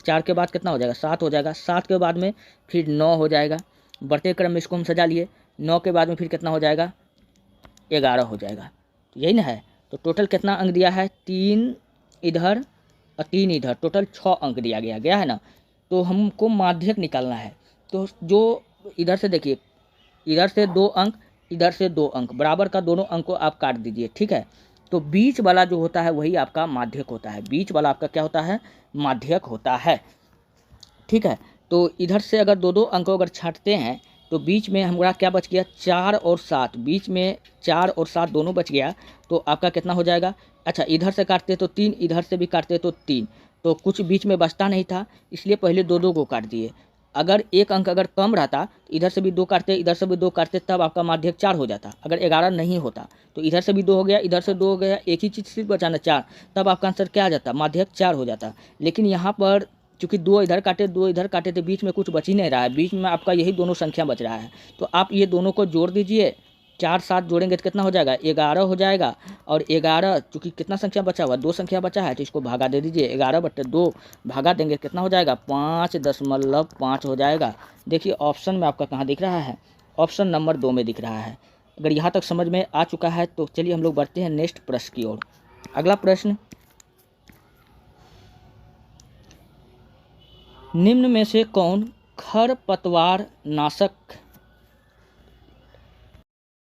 [SPEAKER 1] 4 के बाद कितना हो जाएगा, 7 हो जाएगा, 7 के बाद में फिर 9 हो जाएगा, बढ़ते क्रम में इसको हम सजा लिए, 9 के बाद में फिर कितना हो जाएगा, 11 हो जाएगा। तो यही ना है, तो टोटल कितना अंक दिया है, 3 इधर और 3 इधर, टोटल 6 अंक दिया गया है ना। तो हमको माध्यक निकालना है, तो जो इधर से देखिए, इधर से 2 अंक, इधर से 2 अंक, बराबर का दोनों अंक को आप काट दीजिए, ठीक है। तो बीच वाला जो होता है वही आपका माध्यक होता है, बीच वाला आपका क्या होता है, माध्यक होता है, ठीक है। तो इधर से अगर 2 अंक अगर छांटते हैं तो बीच में हमारा क्या बच गया, 4 और 7, बीच में 4 और 7 दोनों बच गया, तो आपका कितना हो जाएगा, अच्छा इधर से काटते तो 3, इधर से भी काटते तो 3, तो कुछ बीच में बचता नहीं था, इसलिए पहले 2 को काट दिए। अगर एक अंक अगर कम रहता, इधर से भी 2 काटते, इधर से भी 2 काटते, तब आपका माध्यक 4 हो जाता। अगर 11 नहीं होता तो इधर से भी 2 हो गया, इधर से 2 हो गया, एक ही चीज़ सिर्फ बचाना 4, तब आपका आंसर क्या आ जाता, माध्यक 4 हो जाता। लेकिन यहाँ पर चूँकि 2 इधर काटे 2 इधर काटे, तो बीच में कुछ बच ही नहीं रहा है, बीच में आपका यही दोनों संख्या बच रहा है। तो आप ये दोनों को जोड़ दीजिए, 4 7 जोड़ेंगे तो कितना हो जाएगा, 11 हो जाएगा, और 11 चूँकि कितना संख्या बचा हुआ, 2 संख्या बचा है, तो इसको भागा दे दीजिए, 11/2 भागा देंगे कितना हो जाएगा, 5.5 हो जाएगा। देखिए ऑप्शन में आपका कहाँ दिख रहा है, ऑप्शन नंबर 2 में दिख रहा है। अगर यहाँ तक समझ में आ चुका है तो चलिए हम लोग बढ़ते हैं नेक्स्ट प्रश्न की ओर। अगला प्रश्न, निम्न में से कौन खरपतवार नाशक